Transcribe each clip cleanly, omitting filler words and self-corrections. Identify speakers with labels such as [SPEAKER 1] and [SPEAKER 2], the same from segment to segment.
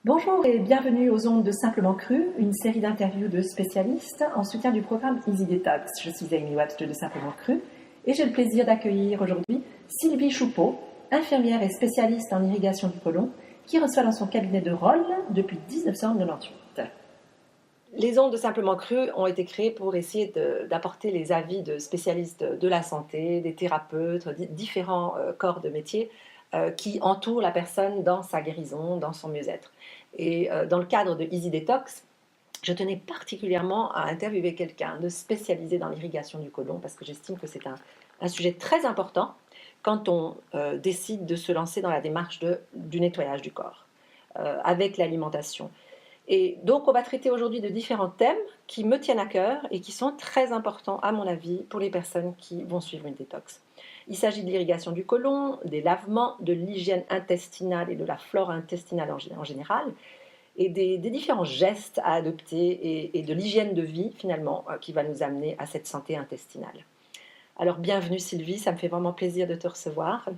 [SPEAKER 1] Bonjour et bienvenue aux ondes de Simplement Cru, une série d'interviews de spécialistes en soutien du programme Easy Detox. Je suis Amy Webster de Simplement Cru et j'ai le plaisir d'accueillir aujourd'hui Sylvie Choupeau, infirmière et spécialiste en irrigation du côlon, qui reçoit dans son cabinet de Rolle depuis 1998. Les ondes de Simplement Cru ont été créées pour essayer d'apporter les avis de spécialistes de la santé, des thérapeutes, différents corps de métier qui entourent la personne dans sa guérison, dans son mieux-être. Et dans le cadre de Easy Detox, je tenais particulièrement à interviewer quelqu'un de spécialisé dans l'irrigation du côlon parce que j'estime que c'est un sujet très important quand on décide de se lancer dans la démarche du nettoyage du corps avec l'alimentation. Et donc on va traiter aujourd'hui de différents thèmes qui me tiennent à cœur et qui sont très importants à mon avis pour les personnes qui vont suivre une détox. Il s'agit de l'irrigation du côlon, des lavements, de l'hygiène intestinale et de la flore intestinale en général, et des différents gestes à adopter et de l'hygiène de vie finalement qui va nous amener à cette santé intestinale. Alors bienvenue Sylvie, ça me fait vraiment plaisir de te recevoir.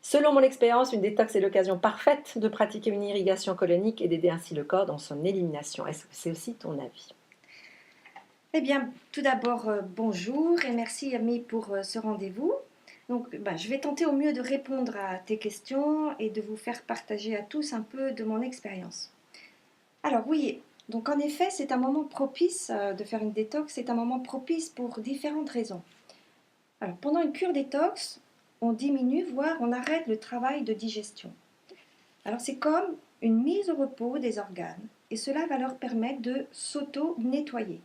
[SPEAKER 1] Selon mon expérience, une détox est l'occasion parfaite de pratiquer une irrigation colonique et d'aider ainsi le corps dans son élimination. Est-ce que c'est aussi ton avis ?
[SPEAKER 2] Eh bien, tout d'abord, bonjour et merci Amy pour ce rendez-vous. Donc, je vais tenter au mieux de répondre à tes questions et de vous faire partager à tous un peu de mon expérience. Alors oui, donc en effet, c'est un moment propice de faire une détox, c'est un moment propice pour différentes raisons. Alors, pendant une cure détox, on diminue, voire on arrête le travail de digestion. Alors, c'est comme une mise au repos des organes et cela va leur permettre de s'auto-nettoyer.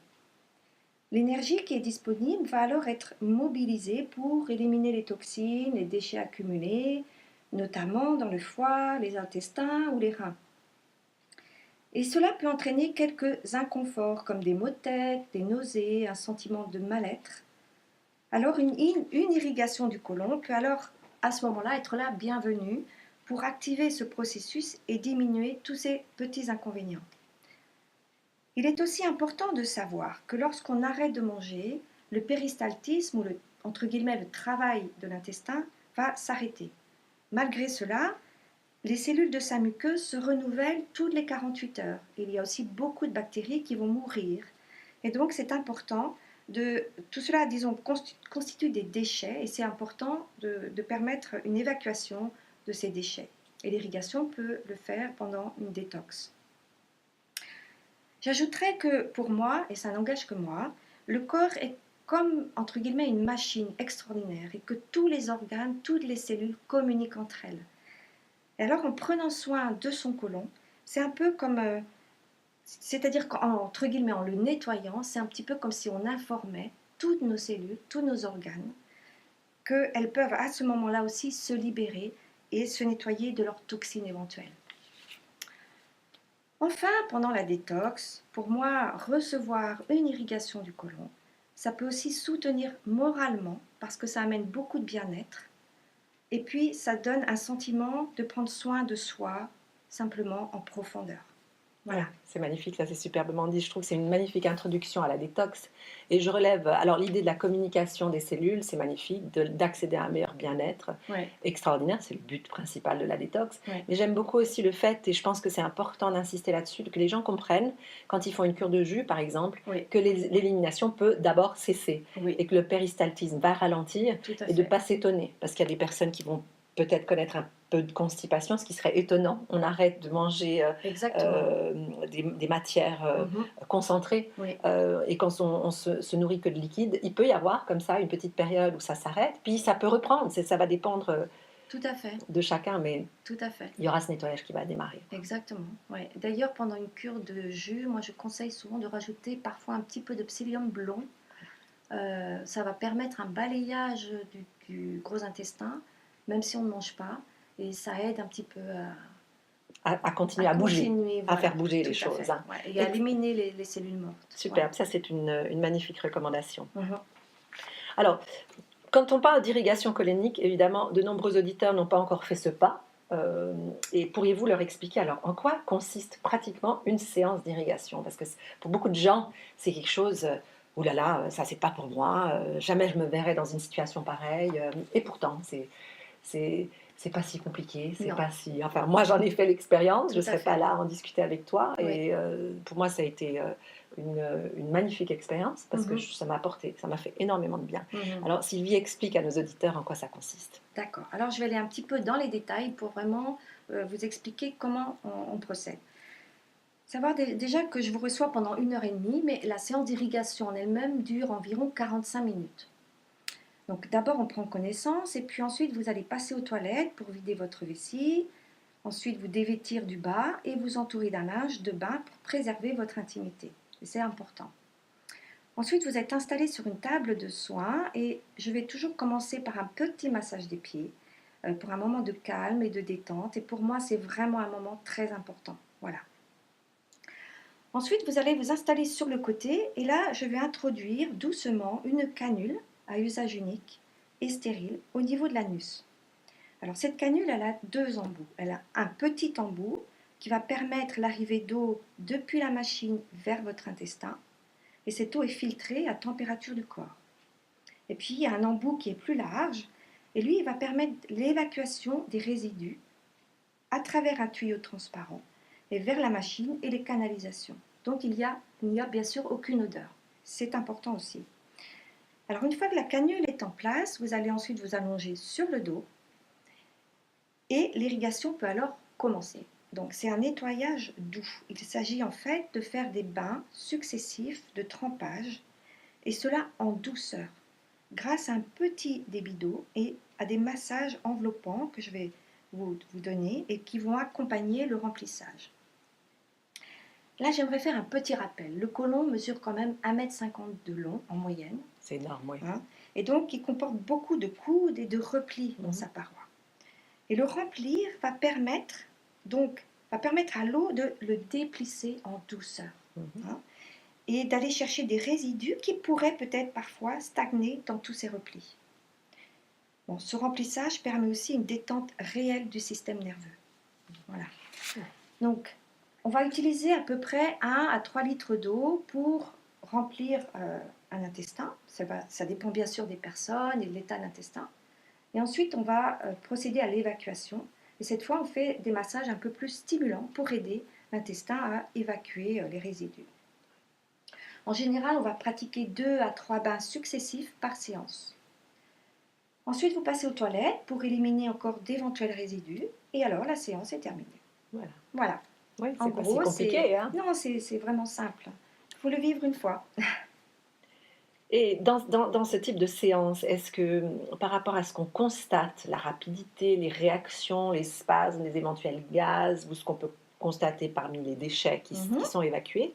[SPEAKER 2] L'énergie qui est disponible va alors être mobilisée pour éliminer les toxines, les déchets accumulés, notamment dans le foie, les intestins ou les reins. Et cela peut entraîner quelques inconforts comme des maux de tête, des nausées, un sentiment de mal-être. Alors une irrigation du côlon peut alors à ce moment-là être la bienvenue pour activer ce processus et diminuer tous ces petits inconvénients. Il est aussi important de savoir que lorsqu'on arrête de manger, le péristaltisme ou le travail de l'intestin va s'arrêter. Malgré cela, les cellules de sa muqueuse se renouvellent toutes les 48 heures. Il y a aussi beaucoup de bactéries qui vont mourir. Et donc c'est important tout cela, constitue des déchets et c'est important de permettre une évacuation de ces déchets. Et l'irrigation peut le faire pendant une détox. J'ajouterais que pour moi, et ça n'engage que moi, le corps est comme, entre guillemets, une machine extraordinaire et que tous les organes, toutes les cellules communiquent entre elles. Et alors, en prenant soin de son côlon, c'est un peu comme, c'est-à-dire qu'entre guillemets, en le nettoyant, c'est un petit peu comme si on informait toutes nos cellules, tous nos organes, qu'elles peuvent à ce moment-là aussi se libérer et se nettoyer de leurs toxines éventuelles. Enfin, pendant la détox, pour moi, recevoir une irrigation du côlon, ça peut aussi soutenir moralement parce que ça amène beaucoup de bien-être et puis ça donne un sentiment de prendre soin de soi simplement en profondeur.
[SPEAKER 1] Voilà, c'est magnifique, ça c'est superbement dit. Je trouve que c'est une magnifique introduction à la détox. Et je relève, alors l'idée de la communication des cellules, c'est magnifique, d'accéder à un meilleur bien-être, extraordinaire, c'est le but principal de la détox. Mais j'aime beaucoup aussi le fait, et je pense que c'est important d'insister là-dessus, que les gens comprennent, quand ils font une cure de jus par exemple, que l'élimination peut d'abord cesser et que le péristaltisme va ralentir et de ne pas s'étonner. Parce qu'il y a des personnes qui vont peut-être connaître un peu de constipation, ce qui serait étonnant. On arrête de manger des matières concentrées et quand on se nourrit que de liquide, il peut y avoir comme ça une petite période où ça s'arrête, puis ça peut reprendre. Ça va dépendre de chacun, mais il y aura ce nettoyage qui va démarrer.
[SPEAKER 2] Exactement. Ouais. D'ailleurs, pendant une cure de jus, moi je conseille souvent de rajouter parfois un petit peu de psyllium blond. Ça va permettre un balayage du gros intestin, même si on ne mange pas, et ça aide un petit peu
[SPEAKER 1] à continuer à bouger, à faire bouger les choses.
[SPEAKER 2] Et à éliminer les cellules mortes.
[SPEAKER 1] Superbe, ça c'est une magnifique recommandation. Alors, quand on parle d'irrigation colonique, évidemment, de nombreux auditeurs n'ont pas encore fait ce pas. Et pourriez-vous leur expliquer alors en quoi consiste pratiquement une séance d'irrigation ? Parce que pour beaucoup de gens, c'est quelque chose... Ouh là là, ça c'est pas pour moi, jamais je me verrais dans une situation pareille. Et pourtant, c'est pas si compliqué, c'est
[SPEAKER 2] Non.
[SPEAKER 1] pas si... Enfin, moi, j'en ai fait l'expérience, je ne
[SPEAKER 2] Tout à
[SPEAKER 1] serais
[SPEAKER 2] fait.
[SPEAKER 1] pas là à en discuter avec toi.
[SPEAKER 2] Oui.
[SPEAKER 1] Et pour moi, ça a été une magnifique expérience parce que
[SPEAKER 2] Mhm.
[SPEAKER 1] ça m'a apporté, ça m'a fait énormément de bien.
[SPEAKER 2] Mhm.
[SPEAKER 1] Alors, Sylvie, explique à nos auditeurs en quoi ça consiste.
[SPEAKER 2] D'accord. Alors, je vais aller un petit peu dans les détails pour vraiment vous expliquer comment on procède. Savoir déjà que je vous reçois pendant 1 heure et demie, mais la séance d'irrigation en elle-même dure environ 45 minutes. Donc d'abord on prend connaissance et puis ensuite vous allez passer aux toilettes pour vider votre vessie, ensuite vous dévêtir du bas et vous entourer d'un linge de bain pour préserver votre intimité. Et c'est important. Ensuite vous êtes installé sur une table de soins et je vais toujours commencer par un petit massage des pieds pour un moment de calme et de détente. Et pour moi c'est vraiment un moment très important. Voilà. Ensuite, vous allez vous installer sur le côté et là, je vais introduire doucement une canule à usage unique et stérile au niveau de l'anus. Alors cette canule, elle a 2 embouts. Elle a un petit embout qui va permettre l'arrivée d'eau depuis la machine vers votre intestin et cette eau est filtrée à température du corps. Et puis il y a un embout qui est plus large et lui, il va permettre l'évacuation des résidus à travers un tuyau transparent et vers la machine et les canalisations. Donc il n'y a bien sûr aucune odeur. C'est important aussi. Alors une fois que la canule est en place, vous allez ensuite vous allonger sur le dos et l'irrigation peut alors commencer. Donc c'est un nettoyage doux. Il s'agit en fait de faire des bains successifs de trempage et cela en douceur grâce à un petit débit d'eau et à des massages enveloppants que je vais vous donner et qui vont accompagner le remplissage. Là, j'aimerais faire un petit rappel. Le côlon mesure quand même 1,50 m de long en moyenne.
[SPEAKER 1] C'est énorme, oui.
[SPEAKER 2] Hein, et donc, il comporte beaucoup de coudes et de replis dans sa paroi. Et le remplir va permettre à l'eau de le déplisser en douceur. Hein, et d'aller chercher des résidus qui pourraient peut-être parfois stagner dans tous ces replis. Bon, ce remplissage permet aussi une détente réelle du système nerveux. Voilà. Donc, on va utiliser à peu près 1 à 3 litres d'eau pour remplir un intestin. Ça dépend bien sûr des personnes et de l'état de l'intestin. Et ensuite, on va procéder à l'évacuation. Et cette fois, on fait des massages un peu plus stimulants pour aider l'intestin à évacuer les résidus. En général, on va pratiquer 2 à 3 bains successifs par séance. Ensuite, vous passez aux toilettes pour éliminer encore d'éventuels résidus. Et alors, la séance est terminée. Voilà.
[SPEAKER 1] Oui,
[SPEAKER 2] en
[SPEAKER 1] c'est pas
[SPEAKER 2] gros,
[SPEAKER 1] si compliqué. Hein.
[SPEAKER 2] Non, c'est vraiment simple. Il faut le vivre une fois.
[SPEAKER 1] Et dans ce type de séance, est-ce que par rapport à ce qu'on constate, la rapidité, les réactions, les spasmes, les éventuels gaz, ou ce qu'on peut constater parmi les déchets qui sont évacués,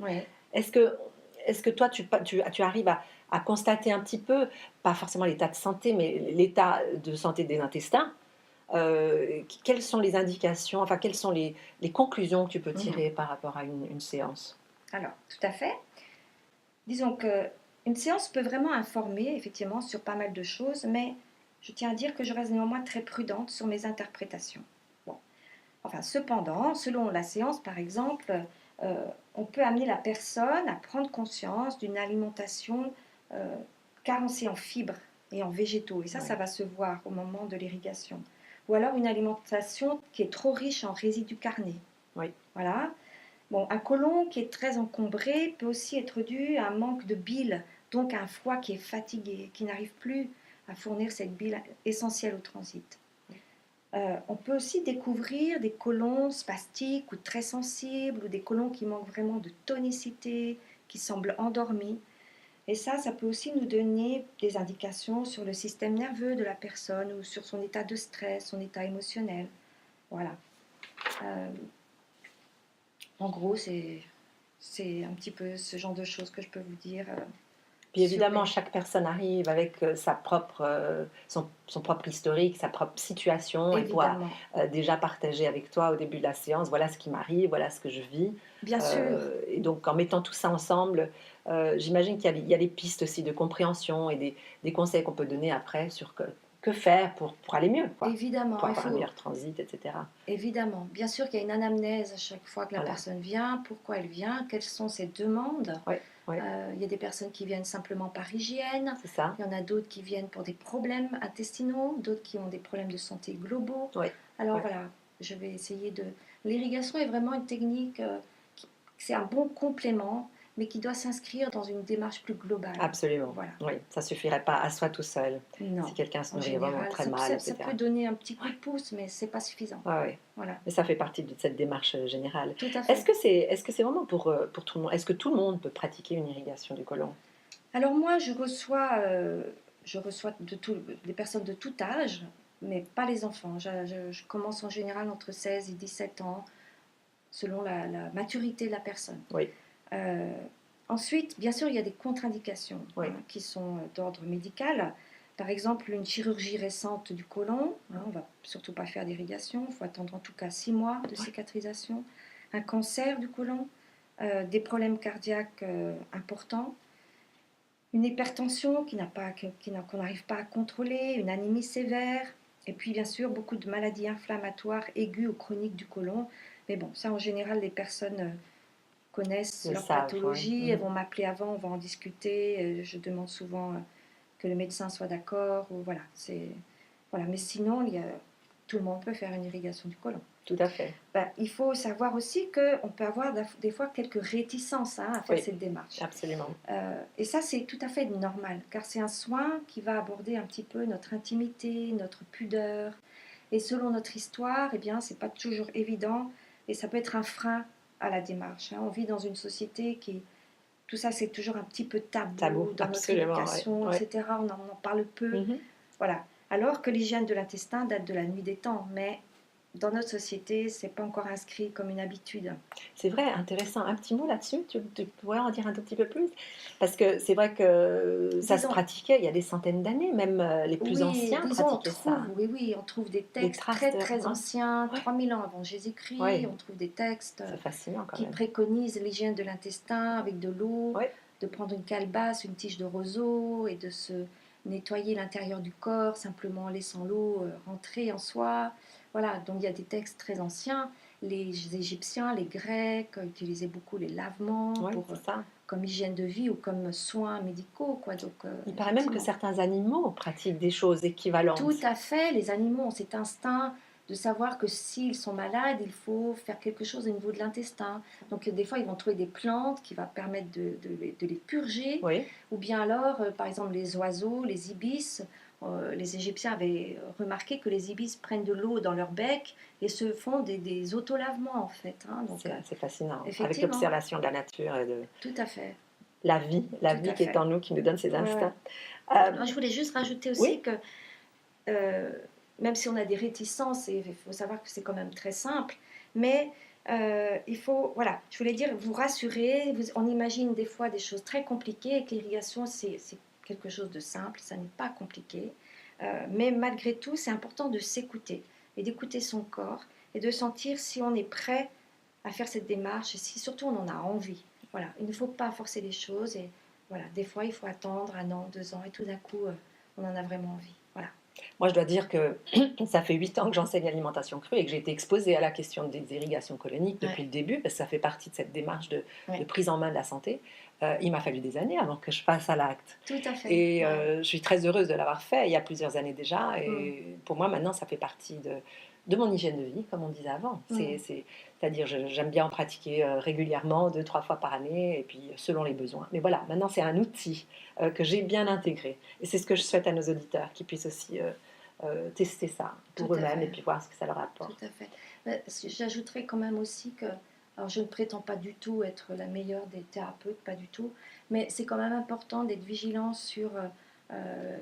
[SPEAKER 1] est-ce que toi, tu arrives à constater un petit peu, pas forcément l'état de santé, mais l'état de santé des intestins, quelles sont les indications, enfin, quelles sont les conclusions que tu peux tirer par rapport à une séance?
[SPEAKER 2] Alors, tout à fait. Disons qu'une séance peut vraiment informer, effectivement, sur pas mal de choses, mais je tiens à dire que je reste néanmoins très prudente sur mes interprétations. Bon. Enfin, cependant, selon la séance, par exemple, on peut amener la personne à prendre conscience d'une alimentation carencée en fibres et en végétaux. Et ça va se voir au moment de l'irrigation. Ou alors une alimentation qui est trop riche en résidus carnés. Voilà. Bon, un côlon qui est très encombré peut aussi être dû à un manque de bile, donc à un foie qui est fatigué, qui n'arrive plus à fournir cette bile essentielle au transit. On peut aussi découvrir des côlons spastiques ou très sensibles, ou des côlons qui manquent vraiment de tonicité, qui semblent endormis. Et ça peut aussi nous donner des indications sur le système nerveux de la personne ou sur son état de stress, son état émotionnel. Voilà. En gros, c'est un petit peu ce genre de choses que je peux vous dire.
[SPEAKER 1] Puis évidemment, chaque personne arrive avec son propre historique, sa propre situation.
[SPEAKER 2] Évidemment.
[SPEAKER 1] Et pourra déjà partager avec toi au début de la séance, voilà ce qui m'arrive, voilà ce que je vis.
[SPEAKER 2] Bien sûr.
[SPEAKER 1] Et donc, en mettant tout ça ensemble, j'imagine qu'il y a des pistes aussi de compréhension et des conseils qu'on peut donner après sur que faire pour aller mieux, quoi.
[SPEAKER 2] Évidemment.
[SPEAKER 1] Pour avoir un meilleur transit, etc.
[SPEAKER 2] Évidemment. Bien sûr qu'il y a une anamnèse à chaque fois que la personne vient, pourquoi elle vient, quelles sont ses demandes.
[SPEAKER 1] Oui,
[SPEAKER 2] Il y a des personnes qui viennent simplement par hygiène.
[SPEAKER 1] c'est ça.
[SPEAKER 2] Il y en a d'autres qui viennent pour des problèmes intestinaux, d'autres qui ont des problèmes de santé globaux.
[SPEAKER 1] Oui,
[SPEAKER 2] Alors
[SPEAKER 1] oui,
[SPEAKER 2] voilà, je vais essayer de... L'irrigation est vraiment une technique, c'est un bon complément, mais qui doit s'inscrire dans une démarche plus globale.
[SPEAKER 1] absolument.
[SPEAKER 2] Voilà.
[SPEAKER 1] Oui, ça suffirait pas à soi tout seul. Si
[SPEAKER 2] Non,
[SPEAKER 1] quelqu'un se
[SPEAKER 2] en
[SPEAKER 1] nourrit vraiment
[SPEAKER 2] général,
[SPEAKER 1] très
[SPEAKER 2] ça,
[SPEAKER 1] mal,
[SPEAKER 2] ça- ça
[SPEAKER 1] etc.
[SPEAKER 2] peut donner un petit coup de pouce, mais c'est pas suffisant.
[SPEAKER 1] Ouais, ouais.
[SPEAKER 2] Voilà,
[SPEAKER 1] Mais ça fait partie de cette démarche générale.
[SPEAKER 2] tout à
[SPEAKER 1] Est-ce
[SPEAKER 2] fait.
[SPEAKER 1] que c'est vraiment pour tout le monde? Est-ce que tout le monde peut pratiquer une irrigation du côlon?
[SPEAKER 2] Alors moi, je reçois des personnes de tout âge, mais pas les enfants. Je commence en général entre 16 et 17 ans, selon la maturité de la personne.
[SPEAKER 1] Oui,
[SPEAKER 2] Euh, Ensuite, bien sûr, il y a des contre-indications
[SPEAKER 1] oui,
[SPEAKER 2] qui sont d'ordre médical. Par exemple, une chirurgie récente du côlon, on ne va surtout pas faire d'irrigation, il faut attendre en tout cas 6 mois de
[SPEAKER 1] ouais.
[SPEAKER 2] cicatrisation. Un cancer du côlon, des problèmes cardiaques importants, une hypertension qu'on n'arrive pas à contrôler, une anémie sévère, et puis bien sûr beaucoup de maladies inflammatoires aiguës ou chroniques du côlon. Mais bon, ça en général, les personnes connaissent
[SPEAKER 1] Ils
[SPEAKER 2] leur
[SPEAKER 1] savent, oui.
[SPEAKER 2] pathologie, elles vont m'appeler avant, on va en discuter, je demande souvent que le médecin soit d'accord, ou voilà, voilà. Mais sinon, tout le monde peut faire une irrigation du côlon.
[SPEAKER 1] Tout à fait.
[SPEAKER 2] Ben, il faut savoir aussi qu'on peut avoir des fois quelques réticences à faire
[SPEAKER 1] Oui,
[SPEAKER 2] cette démarche.
[SPEAKER 1] absolument.
[SPEAKER 2] Et ça, c'est tout à fait normal, car c'est un soin qui va aborder un petit peu notre intimité, notre pudeur. Et selon notre histoire, eh bien, c'est pas toujours évident, et ça peut être un frein à la démarche. On vit dans une société qui, tout ça, c'est toujours un petit peu
[SPEAKER 1] Tabou,
[SPEAKER 2] tabou dans notre
[SPEAKER 1] absolument, oui.
[SPEAKER 2] éducation,
[SPEAKER 1] Oui.
[SPEAKER 2] etc. On en parle peu.
[SPEAKER 1] Mhm.
[SPEAKER 2] Voilà. Alors que l'hygiène de l'intestin date de la nuit des temps, mais dans notre société, c'est pas encore inscrit comme une habitude.
[SPEAKER 1] C'est vrai, intéressant. Un petit mot là-dessus, tu pourrais en dire un tout petit peu plus? Parce que c'est vrai que ça se
[SPEAKER 2] Disons,
[SPEAKER 1] pratiquait il y a des centaines d'années, même les plus
[SPEAKER 2] oui,
[SPEAKER 1] anciens
[SPEAKER 2] disons,
[SPEAKER 1] pratiquaient ça.
[SPEAKER 2] oui, on trouve des
[SPEAKER 1] Des
[SPEAKER 2] textes
[SPEAKER 1] traces
[SPEAKER 2] très
[SPEAKER 1] de...
[SPEAKER 2] très
[SPEAKER 1] Ouais,
[SPEAKER 2] anciens,
[SPEAKER 1] ouais,
[SPEAKER 2] 3000 ans avant Jésus-Christ,
[SPEAKER 1] ouais.
[SPEAKER 2] on trouve des textes
[SPEAKER 1] C'est fascinant quand
[SPEAKER 2] qui
[SPEAKER 1] même.
[SPEAKER 2] préconisent l'hygiène de l'intestin avec de l'eau,
[SPEAKER 1] Oui,
[SPEAKER 2] de prendre une calebasse, une tige de roseau et de se nettoyer l'intérieur du corps simplement en laissant l'eau rentrer en soi. Voilà, donc il y a des textes très anciens. Les Égyptiens, les Grecs utilisaient beaucoup les lavements
[SPEAKER 1] oui, c'est ça.
[SPEAKER 2] comme hygiène de vie ou comme soins médicaux, quoi. Donc
[SPEAKER 1] Il paraît même que
[SPEAKER 2] effectivement.
[SPEAKER 1] certains animaux pratiquent des choses
[SPEAKER 2] Tout
[SPEAKER 1] équivalentes.
[SPEAKER 2] à fait, les animaux ont cet instinct de savoir que s'ils sont malades, il faut faire quelque chose au niveau de l'intestin. Donc des fois, ils vont trouver des plantes qui vont permettre de les purger,
[SPEAKER 1] Oui,
[SPEAKER 2] ou bien alors, par exemple, les oiseaux, les ibis. Les Égyptiens avaient remarqué que les ibis prennent de l'eau dans leur bec et se font des autolavements en fait. Donc
[SPEAKER 1] c'est assez fascinant. Avec
[SPEAKER 2] effectivement,
[SPEAKER 1] l'observation de la nature et de
[SPEAKER 2] tout à fait,
[SPEAKER 1] la
[SPEAKER 2] tout
[SPEAKER 1] vie
[SPEAKER 2] à
[SPEAKER 1] qui est
[SPEAKER 2] fait.
[SPEAKER 1] en nous, qui nous donne ces
[SPEAKER 2] Ouais, ouais.
[SPEAKER 1] instincts. Euh,
[SPEAKER 2] Alors, je voulais juste rajouter aussi
[SPEAKER 1] oui,
[SPEAKER 2] que euh, même si on a des réticences, et il faut savoir que c'est quand même très simple, mais il faut, voilà, je voulais dire, vous rassurer, on imagine des fois des choses très compliquées, et que l'irrigation, c'est quelque chose de simple, ça n'est pas compliqué, mais malgré tout, c'est important de s'écouter, et d'écouter son corps, et de sentir si on est prêt à faire cette démarche, et si surtout on en a envie. Voilà, il ne faut pas forcer les choses, et voilà, des fois, il faut attendre 1 an, 2 ans, et tout d'un coup, on en a vraiment envie. Voilà.
[SPEAKER 1] moi je dois dire que ça fait 8 ans que j'enseigne l'alimentation crue et que j'ai été exposée à la question des irrigations coloniques
[SPEAKER 2] Ouais,
[SPEAKER 1] depuis le début, parce que ça fait partie de cette démarche de
[SPEAKER 2] ouais,
[SPEAKER 1] prise en main de la santé. Il m'a fallu des années avant que je passe à l'acte.
[SPEAKER 2] tout à fait.
[SPEAKER 1] Et
[SPEAKER 2] Ouais.
[SPEAKER 1] je suis très heureuse de l'avoir fait il y a plusieurs années déjà.
[SPEAKER 2] Mm,
[SPEAKER 1] Et pour moi, maintenant, ça fait partie de mon hygiène de vie, comme on disait avant.
[SPEAKER 2] mm.
[SPEAKER 1] C'est-à-dire, j'aime bien en pratiquer régulièrement, 2, 3 fois par année, et puis selon les besoins. Mais voilà, maintenant, c'est un outil que j'ai bien intégré. Et c'est ce que je souhaite à nos auditeurs, qu'ils puissent aussi tester ça
[SPEAKER 2] Tout
[SPEAKER 1] pour
[SPEAKER 2] à
[SPEAKER 1] eux-mêmes et
[SPEAKER 2] fait.
[SPEAKER 1] puis voir ce que ça leur
[SPEAKER 2] Tout
[SPEAKER 1] apporte.
[SPEAKER 2] à fait. J'ajouterais quand même aussi que, alors je ne prétends pas du tout être la meilleure des thérapeutes, pas du tout, mais c'est quand même important d'être vigilant sur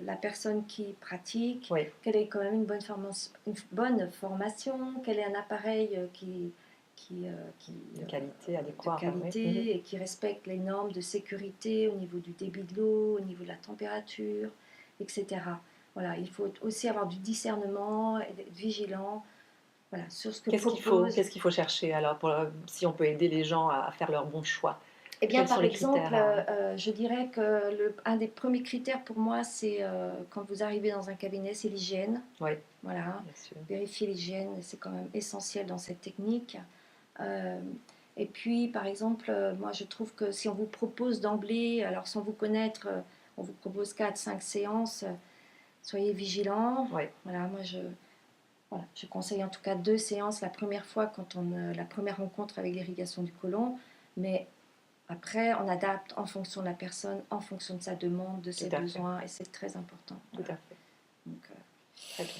[SPEAKER 2] la personne qui pratique,
[SPEAKER 1] Oui,
[SPEAKER 2] qu'elle ait quand même une bonne formation, qu'elle ait un appareil
[SPEAKER 1] de qualité
[SPEAKER 2] de
[SPEAKER 1] adéquate. Oui. Mhm.
[SPEAKER 2] qualité et qui respecte les normes de sécurité au niveau du débit de l'eau, au niveau de la température, etc. Voilà, il faut aussi avoir du discernement et être vigilant, voilà, sur ce que propose.
[SPEAKER 1] Qu'est-ce qu'il faut chercher alors si on peut aider les gens à faire leur bon choix?
[SPEAKER 2] Eh bien,
[SPEAKER 1] Quels sont
[SPEAKER 2] par
[SPEAKER 1] les
[SPEAKER 2] exemple,
[SPEAKER 1] critères
[SPEAKER 2] je dirais que un des premiers critères pour moi, c'est quand vous arrivez dans un cabinet, c'est l'hygiène.
[SPEAKER 1] Oui,
[SPEAKER 2] Voilà,
[SPEAKER 1] bien sûr.
[SPEAKER 2] vérifier l'hygiène, c'est quand même essentiel dans cette technique. Euh, Et puis, par exemple, moi je trouve que si on vous propose d'emblée, alors sans vous connaître, on vous propose 4-5 séances, soyez vigilants.
[SPEAKER 1] Oui,
[SPEAKER 2] Voilà, voilà, je conseille en tout cas 2 séances la première fois, la première rencontre avec l'irrigation du côlon. Mais après, on adapte en fonction de la personne, en fonction de sa demande, de
[SPEAKER 1] tout
[SPEAKER 2] ses
[SPEAKER 1] à fait.
[SPEAKER 2] besoins, et c'est très important.
[SPEAKER 1] Tout
[SPEAKER 2] Voilà.
[SPEAKER 1] à fait.
[SPEAKER 2] Donc,
[SPEAKER 1] Très bien.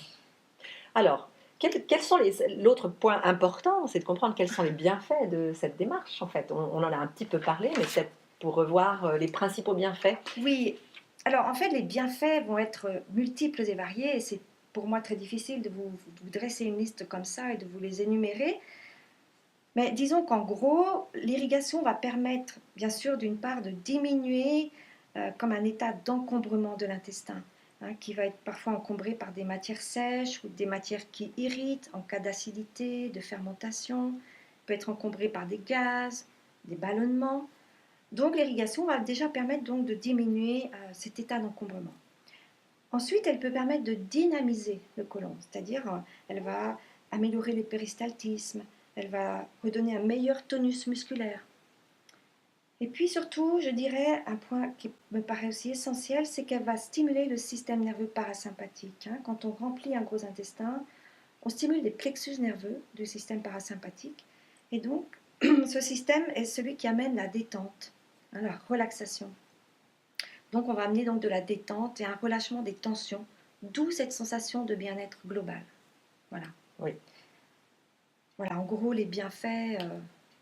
[SPEAKER 1] Alors, quels sont l'autre point important, c'est de comprendre quels sont les bienfaits de cette démarche, en fait. On en a un petit peu parlé, mais peut-être pour revoir les principaux bienfaits.
[SPEAKER 2] oui, alors en fait, les bienfaits vont être multiples et variés, et c'est pour moi très difficile de vous dresser une liste comme ça et de vous les énumérer. Mais disons qu'en gros, l'irrigation va permettre, bien sûr, d'une part, de diminuer comme un état d'encombrement de l'intestin, hein, qui va être parfois encombré par des matières sèches ou des matières qui irritent en cas d'acidité, de fermentation, peut être encombré par des gaz, des ballonnements. Donc l'irrigation va déjà permettre donc de diminuer cet état d'encombrement. Ensuite, elle peut permettre de dynamiser le côlon, c'est-à-dire elle va améliorer le péristaltisme, elle va redonner un meilleur tonus musculaire. Et puis surtout, je dirais un point qui me paraît aussi essentiel, c'est qu'elle va stimuler le système nerveux parasympathique. Quand on remplit un gros intestin, on stimule les plexus nerveux du système parasympathique. Et donc, ce système est celui qui amène la détente, la relaxation. Donc on va amener donc de la détente et un relâchement des tensions, d'où cette sensation de bien-être global. Voilà.
[SPEAKER 1] Oui,
[SPEAKER 2] Voilà, en gros, les bienfaits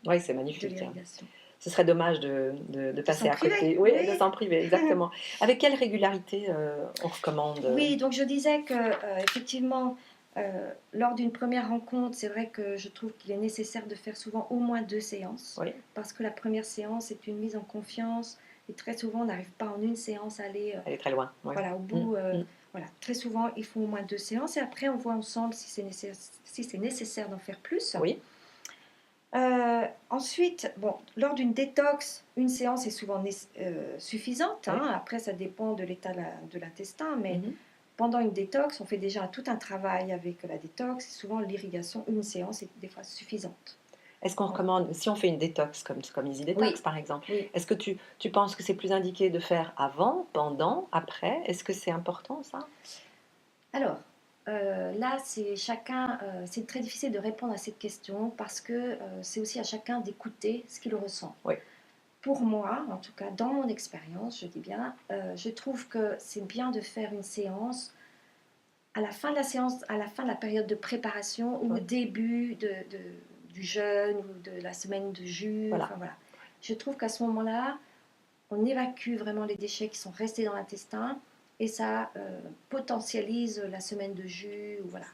[SPEAKER 1] oui, c'est
[SPEAKER 2] de
[SPEAKER 1] magnifique.
[SPEAKER 2] l'irrigation.
[SPEAKER 1] Ce serait dommage de passer
[SPEAKER 2] s'en
[SPEAKER 1] à côté.
[SPEAKER 2] priver,
[SPEAKER 1] Oui,
[SPEAKER 2] oui.
[SPEAKER 1] de s'en priver, exactement. Avec quelle régularité on recommande
[SPEAKER 2] Oui, donc je disais que effectivement, lors d'une première rencontre, c'est vrai que je trouve qu'il est nécessaire de faire souvent au moins 2 séances,
[SPEAKER 1] Oui,
[SPEAKER 2] parce que la première séance est une mise en confiance, et très souvent, on n'arrive pas en une séance à aller
[SPEAKER 1] aller très loin. Oui.
[SPEAKER 2] voilà, au bout. Voilà, très souvent, il faut au moins 2 séances, et après, on voit ensemble si c'est nécessaire d'en faire plus.
[SPEAKER 1] Oui,
[SPEAKER 2] Ensuite, bon, lors d'une détox, une séance est souvent suffisante.
[SPEAKER 1] oui.
[SPEAKER 2] Après, ça dépend de l'état de l'intestin, mais
[SPEAKER 1] Mhm.
[SPEAKER 2] pendant une détox, on fait déjà tout un travail avec la détox. Et souvent, l'irrigation, une séance est des fois suffisante.
[SPEAKER 1] Est-ce qu'on recommande, si on fait une détox comme Easy Detox
[SPEAKER 2] Oui,
[SPEAKER 1] par exemple,
[SPEAKER 2] oui.
[SPEAKER 1] est-ce que tu penses que c'est plus indiqué de faire avant, pendant, après? Est-ce que c'est important ça?
[SPEAKER 2] Alors, là, c'est très difficile de répondre à cette question parce que c'est aussi à chacun d'écouter ce qu'il ressent.
[SPEAKER 1] Oui.
[SPEAKER 2] Pour moi, en tout cas, dans mon expérience, je dis bien, je trouve que c'est bien de faire une séance à la fin de la séance, à la fin de la période de préparation ou au
[SPEAKER 1] Oui.
[SPEAKER 2] début du jeûne ou de la semaine de jus.
[SPEAKER 1] Voilà.
[SPEAKER 2] Enfin, voilà. Je trouve qu'à ce moment-là, on évacue vraiment les déchets qui sont restés dans l'intestin et ça potentialise la semaine de jus. Ou voilà.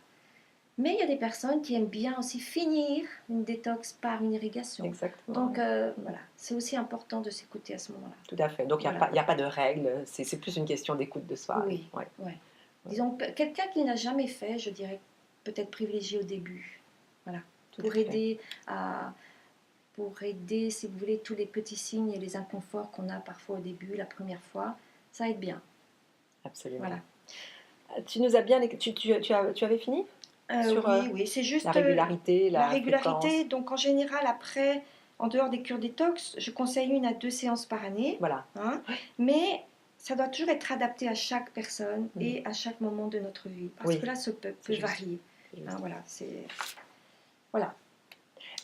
[SPEAKER 2] Mais il y a des personnes qui aiment bien aussi finir une détox par une irrigation.
[SPEAKER 1] Exactement.
[SPEAKER 2] Donc voilà, c'est aussi important de s'écouter à ce moment-là.
[SPEAKER 1] Tout à fait. Donc il
[SPEAKER 2] Voilà.
[SPEAKER 1] n'y a pas de règle, c'est plus une question d'écoute de soi.
[SPEAKER 2] Oui,
[SPEAKER 1] Ouais.
[SPEAKER 2] ouais. Disons, quelqu'un qui n'a jamais fait, je dirais peut-être privilégié au début. Voilà.
[SPEAKER 1] Tout
[SPEAKER 2] Pour
[SPEAKER 1] à fait.
[SPEAKER 2] aider pour aider, si vous voulez, tous les petits signes et les inconforts qu'on a parfois au début, la première fois, ça aide bien.
[SPEAKER 1] Absolument.
[SPEAKER 2] Voilà.
[SPEAKER 1] Tu nous as bien. Tu avais fini sur
[SPEAKER 2] Oui, oui, c'est juste
[SPEAKER 1] la régularité,
[SPEAKER 2] la
[SPEAKER 1] la
[SPEAKER 2] régularité.
[SPEAKER 1] fréquence.
[SPEAKER 2] Donc en général, après, en dehors des cures détox, je conseille 1 à 2 séances par année.
[SPEAKER 1] Voilà.
[SPEAKER 2] Mais ça doit toujours être adapté à chaque personne
[SPEAKER 1] Mhm.
[SPEAKER 2] et à chaque moment de notre vie. Parce
[SPEAKER 1] Oui,
[SPEAKER 2] que là, ça peut
[SPEAKER 1] c'est juste.
[SPEAKER 2] varier.
[SPEAKER 1] C'est juste.
[SPEAKER 2] Voilà, c'est... Voilà.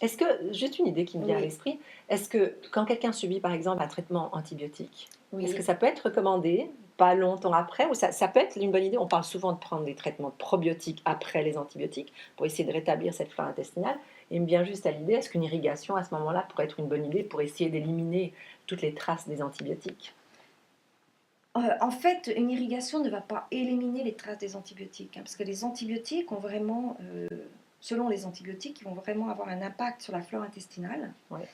[SPEAKER 1] Est-ce que, juste une idée qui me vient à
[SPEAKER 2] Oui.
[SPEAKER 1] l'esprit, est-ce que quand quelqu'un subit par exemple un traitement antibiotique,
[SPEAKER 2] Oui.
[SPEAKER 1] est-ce que ça peut être recommandé pas longtemps après, ou ça peut être une bonne idée? On parle souvent de prendre des traitements probiotiques après les antibiotiques pour essayer de rétablir cette flore intestinale. Et il me vient juste à l'idée, est-ce qu'une irrigation à ce moment-là pourrait être une bonne idée pour essayer d'éliminer toutes les traces des antibiotiques?
[SPEAKER 2] En fait, une irrigation ne va pas éliminer les traces des antibiotiques, parce que les antibiotiques ont vraiment, selon les antibiotiques, ils vont vraiment avoir un impact sur la flore intestinale.
[SPEAKER 1] Ouais.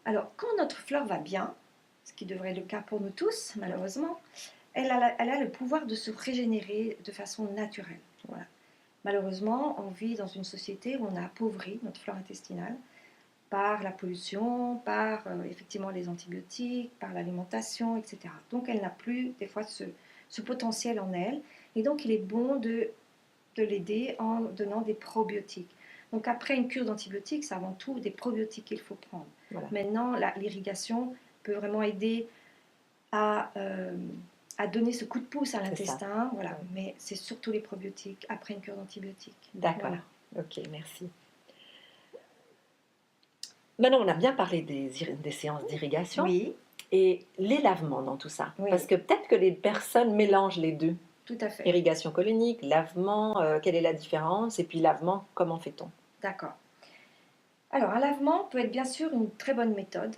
[SPEAKER 2] Alors, quand notre flore va bien, ce qui devrait être le cas pour nous tous, malheureusement, elle a le pouvoir de se régénérer de façon naturelle. Voilà. Malheureusement, on vit dans une société où on a appauvri notre flore intestinale par la pollution, par effectivement les antibiotiques, par l'alimentation, etc. Donc elle n'a plus des fois ce potentiel en elle. Et donc il est bon de l'aider en donnant des probiotiques. Donc après une cure d'antibiotiques, c'est avant tout des probiotiques qu'il faut prendre.
[SPEAKER 1] Voilà.
[SPEAKER 2] Maintenant, l'irrigation peut vraiment aider à donner ce coup de pouce à l'intestin. Voilà.
[SPEAKER 1] Ouais.
[SPEAKER 2] Mais c'est surtout les probiotiques après une cure d'antibiotiques.
[SPEAKER 1] D'accord.
[SPEAKER 2] Voilà.
[SPEAKER 1] Ok, merci. Maintenant, on a bien parlé des séances d'irrigation
[SPEAKER 2] Oui,
[SPEAKER 1] et les lavements dans tout ça.
[SPEAKER 2] Oui.
[SPEAKER 1] Parce que peut-être que les personnes mélangent les deux.
[SPEAKER 2] tout à fait.
[SPEAKER 1] Irrigation colonique, lavement, quelle est la différence? Et puis lavement, comment fait-on?
[SPEAKER 2] D'accord. Alors, un lavement peut être bien sûr une très bonne méthode.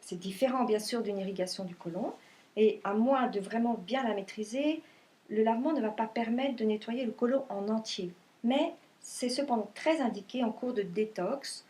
[SPEAKER 2] C'est différent bien sûr d'une irrigation du côlon. Et à moins de vraiment bien la maîtriser, le lavement ne va pas permettre de nettoyer le côlon en entier. Mais c'est cependant très indiqué en cours de détox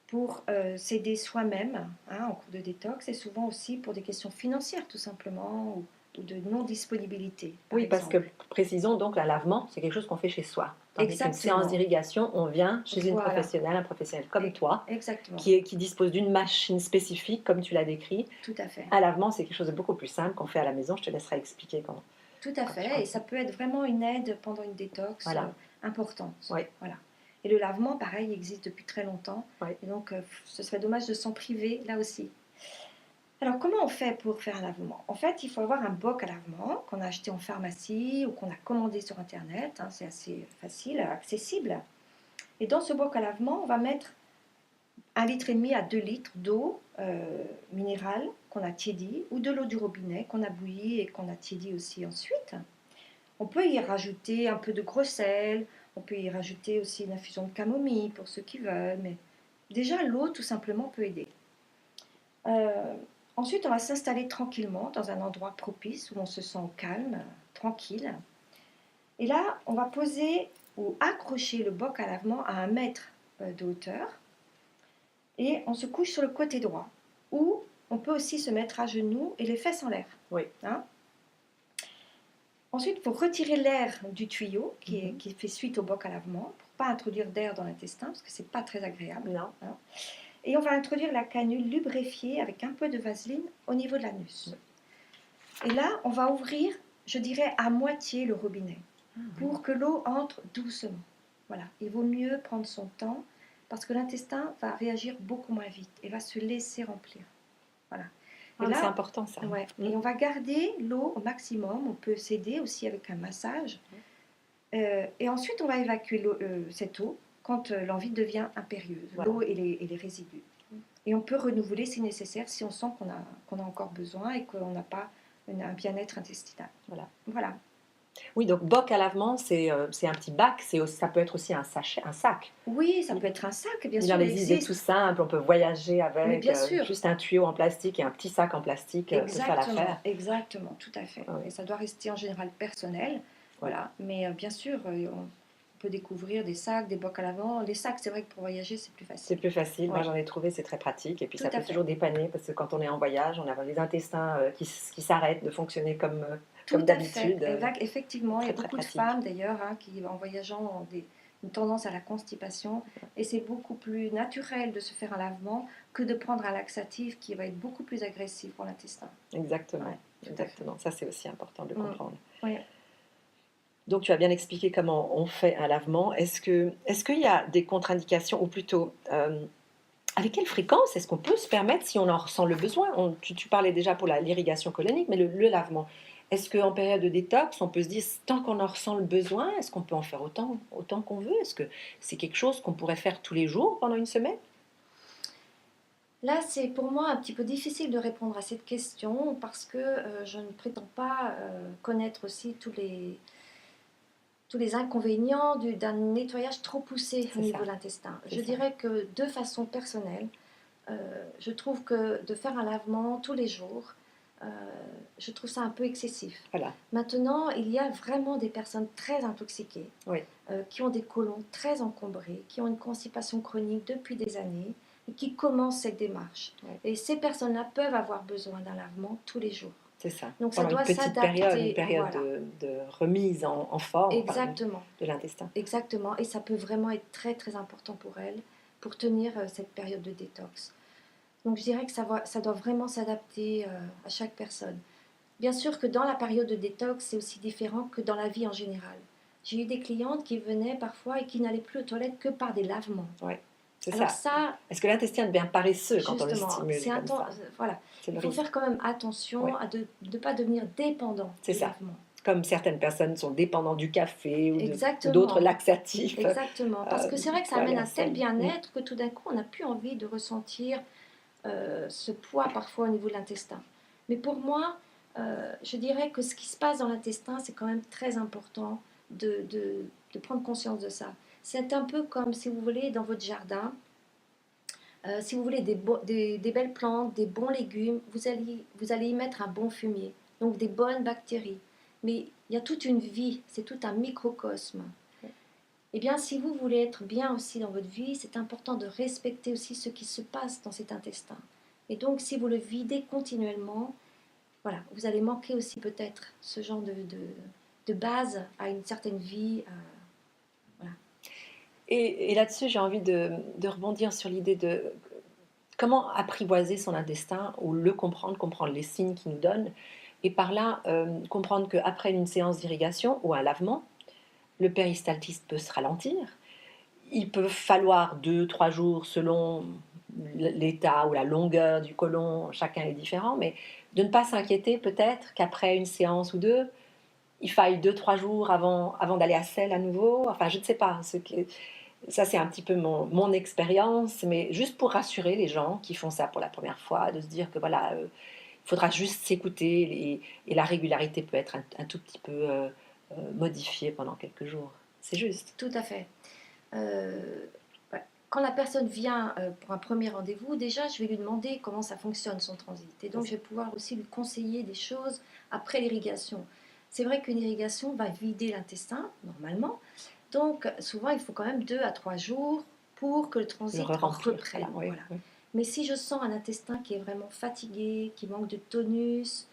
[SPEAKER 2] pour s'aider soi-même en cours de détox et souvent aussi pour des questions financières tout simplement ou de non-disponibilité.
[SPEAKER 1] Oui, parce que précisons donc, un lavement, c'est quelque chose qu'on fait chez soi. Tandis qu'une
[SPEAKER 2] Exactement.
[SPEAKER 1] séance d'irrigation, on vient chez une
[SPEAKER 2] Voilà.
[SPEAKER 1] professionnelle, un professionnel comme toi,
[SPEAKER 2] Exactement.
[SPEAKER 1] qui dispose d'une machine spécifique, comme tu l'as décrit.
[SPEAKER 2] Tout à fait.
[SPEAKER 1] Un lavement, c'est quelque chose de beaucoup plus simple qu'on fait à la maison. Je te laisserai expliquer comment.
[SPEAKER 2] Tout à fait, et ça peut être vraiment une aide pendant une détox
[SPEAKER 1] Voilà.
[SPEAKER 2] importante.
[SPEAKER 1] Oui.
[SPEAKER 2] Voilà. Et le lavement, pareil, existe depuis très longtemps.
[SPEAKER 1] Oui.
[SPEAKER 2] Et donc, ce serait dommage de s'en priver là aussi. Alors, comment on fait pour faire un lavement? En fait, il faut avoir un boc à lavement qu'on a acheté en pharmacie ou qu'on a commandé sur Internet. C'est assez facile, accessible. Et dans ce boc à lavement, on va mettre 1,5 litre à 2 litres d'eau minérale qu'on a tiédie ou de l'eau du robinet qu'on a bouillie et qu'on a tiédie aussi ensuite. On peut y rajouter un peu de gros sel, on peut y rajouter aussi une infusion de camomille pour ceux qui veulent, mais déjà l'eau tout simplement peut aider. Ensuite, on va s'installer tranquillement dans un endroit propice où on se sent calme, tranquille. Et là, on va poser ou accrocher le boc à lavement à 1 mètre de hauteur et on se couche sur le côté droit. Ou on peut aussi se mettre à genoux et les fesses en l'air.
[SPEAKER 1] Oui.
[SPEAKER 2] Ensuite, il faut retirer l'air du tuyau qui fait suite au boc à lavement pour ne pas introduire d'air dans l'intestin parce que ce n'est pas très agréable.
[SPEAKER 1] Non.
[SPEAKER 2] Et on va introduire la canule lubrifiée avec un peu de vaseline au niveau de l'anus. Et là, on va ouvrir, je dirais, à moitié le robinet pour que l'eau entre doucement. Voilà. Il vaut mieux prendre son temps parce que l'intestin va réagir beaucoup moins vite et va se laisser remplir. Voilà.
[SPEAKER 1] Ah, c'est important ça.
[SPEAKER 2] Ouais. Et on va garder l'eau au maximum. On peut s'aider aussi avec un massage. Et ensuite, on va évacuer cette eau quand l'envie devient impérieuse, voilà. L'eau et les résidus. Et on peut renouveler si nécessaire, si on sent qu'on a encore besoin et qu'on n'a pas un bien-être intestinal. Voilà.
[SPEAKER 1] Oui, donc boc à lavement, c'est un petit bac, ça peut être aussi un sachet, un sac.
[SPEAKER 2] Oui, ça peut être un sac, bien sûr.
[SPEAKER 1] Il en existe tout simple, on peut voyager avec juste un tuyau en plastique et un petit sac en plastique peut faire l'affaire.
[SPEAKER 2] Exactement, tout à fait. Et ça doit rester en général personnel. Voilà. Mais bien sûr, on peut découvrir des sacs, des bocs à lavement. Les sacs, c'est vrai que pour voyager, c'est plus facile.
[SPEAKER 1] C'est plus facile. Moi, j'en ai trouvé, c'est très pratique. Et puis, ça peut toujours dépanner parce que quand on est en voyage, on a les intestins qui s'arrêtent de fonctionner comme d'habitude.
[SPEAKER 2] Effectivement, il y a beaucoup de femmes d'ailleurs qui, en voyageant, ont une tendance à la constipation. Et c'est beaucoup plus naturel de se faire un lavement que de prendre un laxatif qui va être beaucoup plus agressif pour l'intestin.
[SPEAKER 1] Exactement. Exactement. Ça, c'est aussi important de comprendre.
[SPEAKER 2] Oui.
[SPEAKER 1] Donc, tu as bien expliqué comment on fait un lavement. Est-ce qu'il y a des contre-indications, ou plutôt, avec quelle fréquence est-ce qu'on peut se permettre, si on en ressent le besoin? Tu parlais déjà pour l'irrigation colonique, mais le lavement, est-ce qu'en période de détox, on peut se dire, tant qu'on en ressent le besoin, est-ce qu'on peut en faire autant qu'on veut? Est-ce que c'est quelque chose qu'on pourrait faire tous les jours pendant une semaine?
[SPEAKER 2] Là, c'est pour moi un petit peu difficile de répondre à cette question parce que je ne prétends pas connaître aussi tous les inconvénients d'un nettoyage trop poussé au niveau de l'intestin. Je dirais que de façon personnelle, je trouve que de faire un lavement tous les jours, je trouve ça un peu excessif.
[SPEAKER 1] Voilà.
[SPEAKER 2] Maintenant, il y a vraiment des personnes très intoxiquées, qui ont des côlons très encombrés, qui ont une constipation chronique depuis des années et qui commencent cette démarche. Et ces personnes-là peuvent avoir besoin d'un lavement tous les jours.
[SPEAKER 1] C'est ça.
[SPEAKER 2] Donc ça doit s'adapter.
[SPEAKER 1] Une période de remise en forme.
[SPEAKER 2] Exactement.
[SPEAKER 1] De l'intestin.
[SPEAKER 2] Exactement. Et ça peut vraiment être très très important pour elles, pour tenir cette période de détox. Donc je dirais que ça doit vraiment s'adapter à chaque personne. Bien sûr que dans la période de détox, c'est aussi différent que dans la vie en général. J'ai eu des clientes qui venaient parfois et qui n'allaient plus aux toilettes que par des lavements.
[SPEAKER 1] Ouais, c'est
[SPEAKER 2] Alors
[SPEAKER 1] ça.
[SPEAKER 2] ça,
[SPEAKER 1] Est-ce que l'intestin devient paresseux quand on le
[SPEAKER 2] justement,
[SPEAKER 1] stimule comme ça?
[SPEAKER 2] voilà.
[SPEAKER 1] C'est le
[SPEAKER 2] Il faut
[SPEAKER 1] risque.
[SPEAKER 2] faire quand même attention
[SPEAKER 1] Ouais,
[SPEAKER 2] à de ne pas devenir dépendant
[SPEAKER 1] c'est
[SPEAKER 2] des
[SPEAKER 1] ça.
[SPEAKER 2] lavements.
[SPEAKER 1] Comme certaines personnes sont dépendantes du café ou d'autres
[SPEAKER 2] Exactement,
[SPEAKER 1] laxatifs,
[SPEAKER 2] exactement. Parce que c'est vrai que ça
[SPEAKER 1] faut aller
[SPEAKER 2] amène
[SPEAKER 1] en
[SPEAKER 2] un tel
[SPEAKER 1] selle.
[SPEAKER 2] bien-être que tout d'un coup, on n'a plus envie de ressentir ce poids parfois au niveau de l'intestin. Mais pour moi, je dirais que ce qui se passe dans l'intestin, c'est quand même très important de prendre conscience de ça. C'est un peu comme si vous voulez dans votre jardin, si vous voulez des belles plantes, des bons légumes, vous allez y mettre un bon fumier, donc des bonnes bactéries. Mais il y a toute une vie, c'est tout un microcosme. Eh bien, si vous voulez être bien aussi dans votre vie, c'est important de respecter aussi ce qui se passe dans cet intestin. Et donc, si vous le videz continuellement, voilà, vous allez manquer aussi peut-être ce genre de base à une certaine vie. Voilà.
[SPEAKER 1] Et là-dessus, j'ai envie de rebondir sur l'idée de comment apprivoiser son intestin ou le comprendre, comprendre les signes qu'il nous donne, et par là comprendre qu'après une séance d'irrigation ou un lavement, le péristaltisme peut se ralentir. Il peut falloir 2, 3 jours selon l'état ou la longueur du côlon, chacun est différent, mais de ne pas s'inquiéter peut-être qu'après une séance ou deux, il faille 2, 3 jours avant d'aller à selle à nouveau. Enfin, je ne sais pas. Ça, c'est un petit peu mon expérience, mais juste pour rassurer les gens qui font ça pour la première fois, de se dire que voilà, il faudra juste s'écouter et la régularité peut être un tout petit peu modifiée pendant quelques jours. C'est juste.
[SPEAKER 2] Tout à fait. Euh, ouais. Quand la personne vient pour un premier rendez-vous, déjà, je vais lui demander comment ça fonctionne son transit. Et donc, je vais pouvoir aussi lui conseiller des choses après l'irrigation. C'est vrai qu'une irrigation va vider l'intestin, normalement. Donc, souvent, il faut quand même 2 à 3 jours pour que le
[SPEAKER 1] Le
[SPEAKER 2] transit
[SPEAKER 1] re-remplir.
[SPEAKER 2] reprenne.
[SPEAKER 1] Voilà, oui,
[SPEAKER 2] Voilà.
[SPEAKER 1] oui.
[SPEAKER 2] Mais si je sens un intestin qui est vraiment fatigué, qui manque de tonus,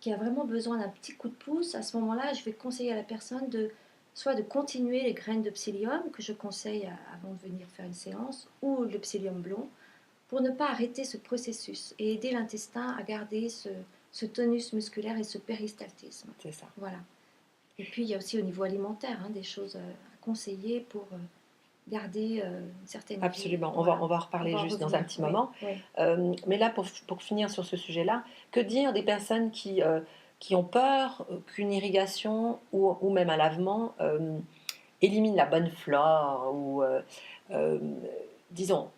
[SPEAKER 2] qui a vraiment besoin d'un petit coup de pouce, à ce moment-là, je vais conseiller à la personne de soit de continuer les graines de psyllium que je conseille avant de venir faire une séance, ou le psyllium blond, pour ne pas arrêter ce processus et aider l'intestin à garder ce tonus musculaire et ce péristaltisme.
[SPEAKER 1] C'est ça.
[SPEAKER 2] Voilà. Et puis il y a aussi au niveau alimentaire des choses à conseiller pour garder une certaine vie.
[SPEAKER 1] Absolument.
[SPEAKER 2] Voilà.
[SPEAKER 1] On va en reparler
[SPEAKER 2] On va en
[SPEAKER 1] juste dans un
[SPEAKER 2] revenir.
[SPEAKER 1] petit
[SPEAKER 2] Oui,
[SPEAKER 1] moment.
[SPEAKER 2] oui.
[SPEAKER 1] Mais là, pour finir sur ce sujet-là, que dire des personnes qui ont peur qu'une irrigation ou même un lavement élimine la bonne flore ou, euh, disons,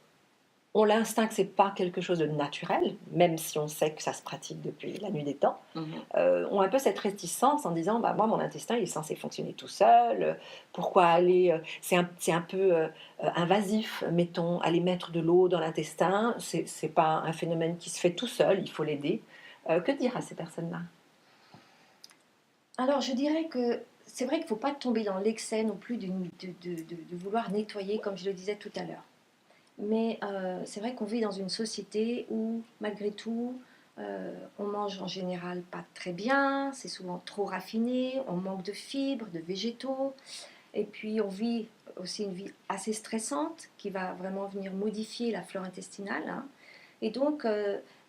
[SPEAKER 1] ont l'instinct que c'est pas quelque chose de naturel, même si on sait que ça se pratique depuis la nuit des temps, ont un peu cette réticence en disant bah, moi mon intestin il est censé fonctionner tout seul, pourquoi aller c'est un peu invasif, mettons, aller mettre de l'eau dans l'intestin, c'est pas un phénomène qui se fait tout seul, il faut l'aider. Que dire à ces personnes-là?
[SPEAKER 2] Alors, je dirais que c'est vrai qu'il ne faut pas tomber dans l'excès non plus de vouloir nettoyer, comme je le disais tout à l'heure. Mais c'est vrai qu'on vit dans une société où, malgré tout, on mange en général pas très bien, c'est souvent trop raffiné, on manque de fibres, de végétaux, et puis on vit aussi une vie assez stressante qui va vraiment venir modifier la flore intestinale, hein. Et donc,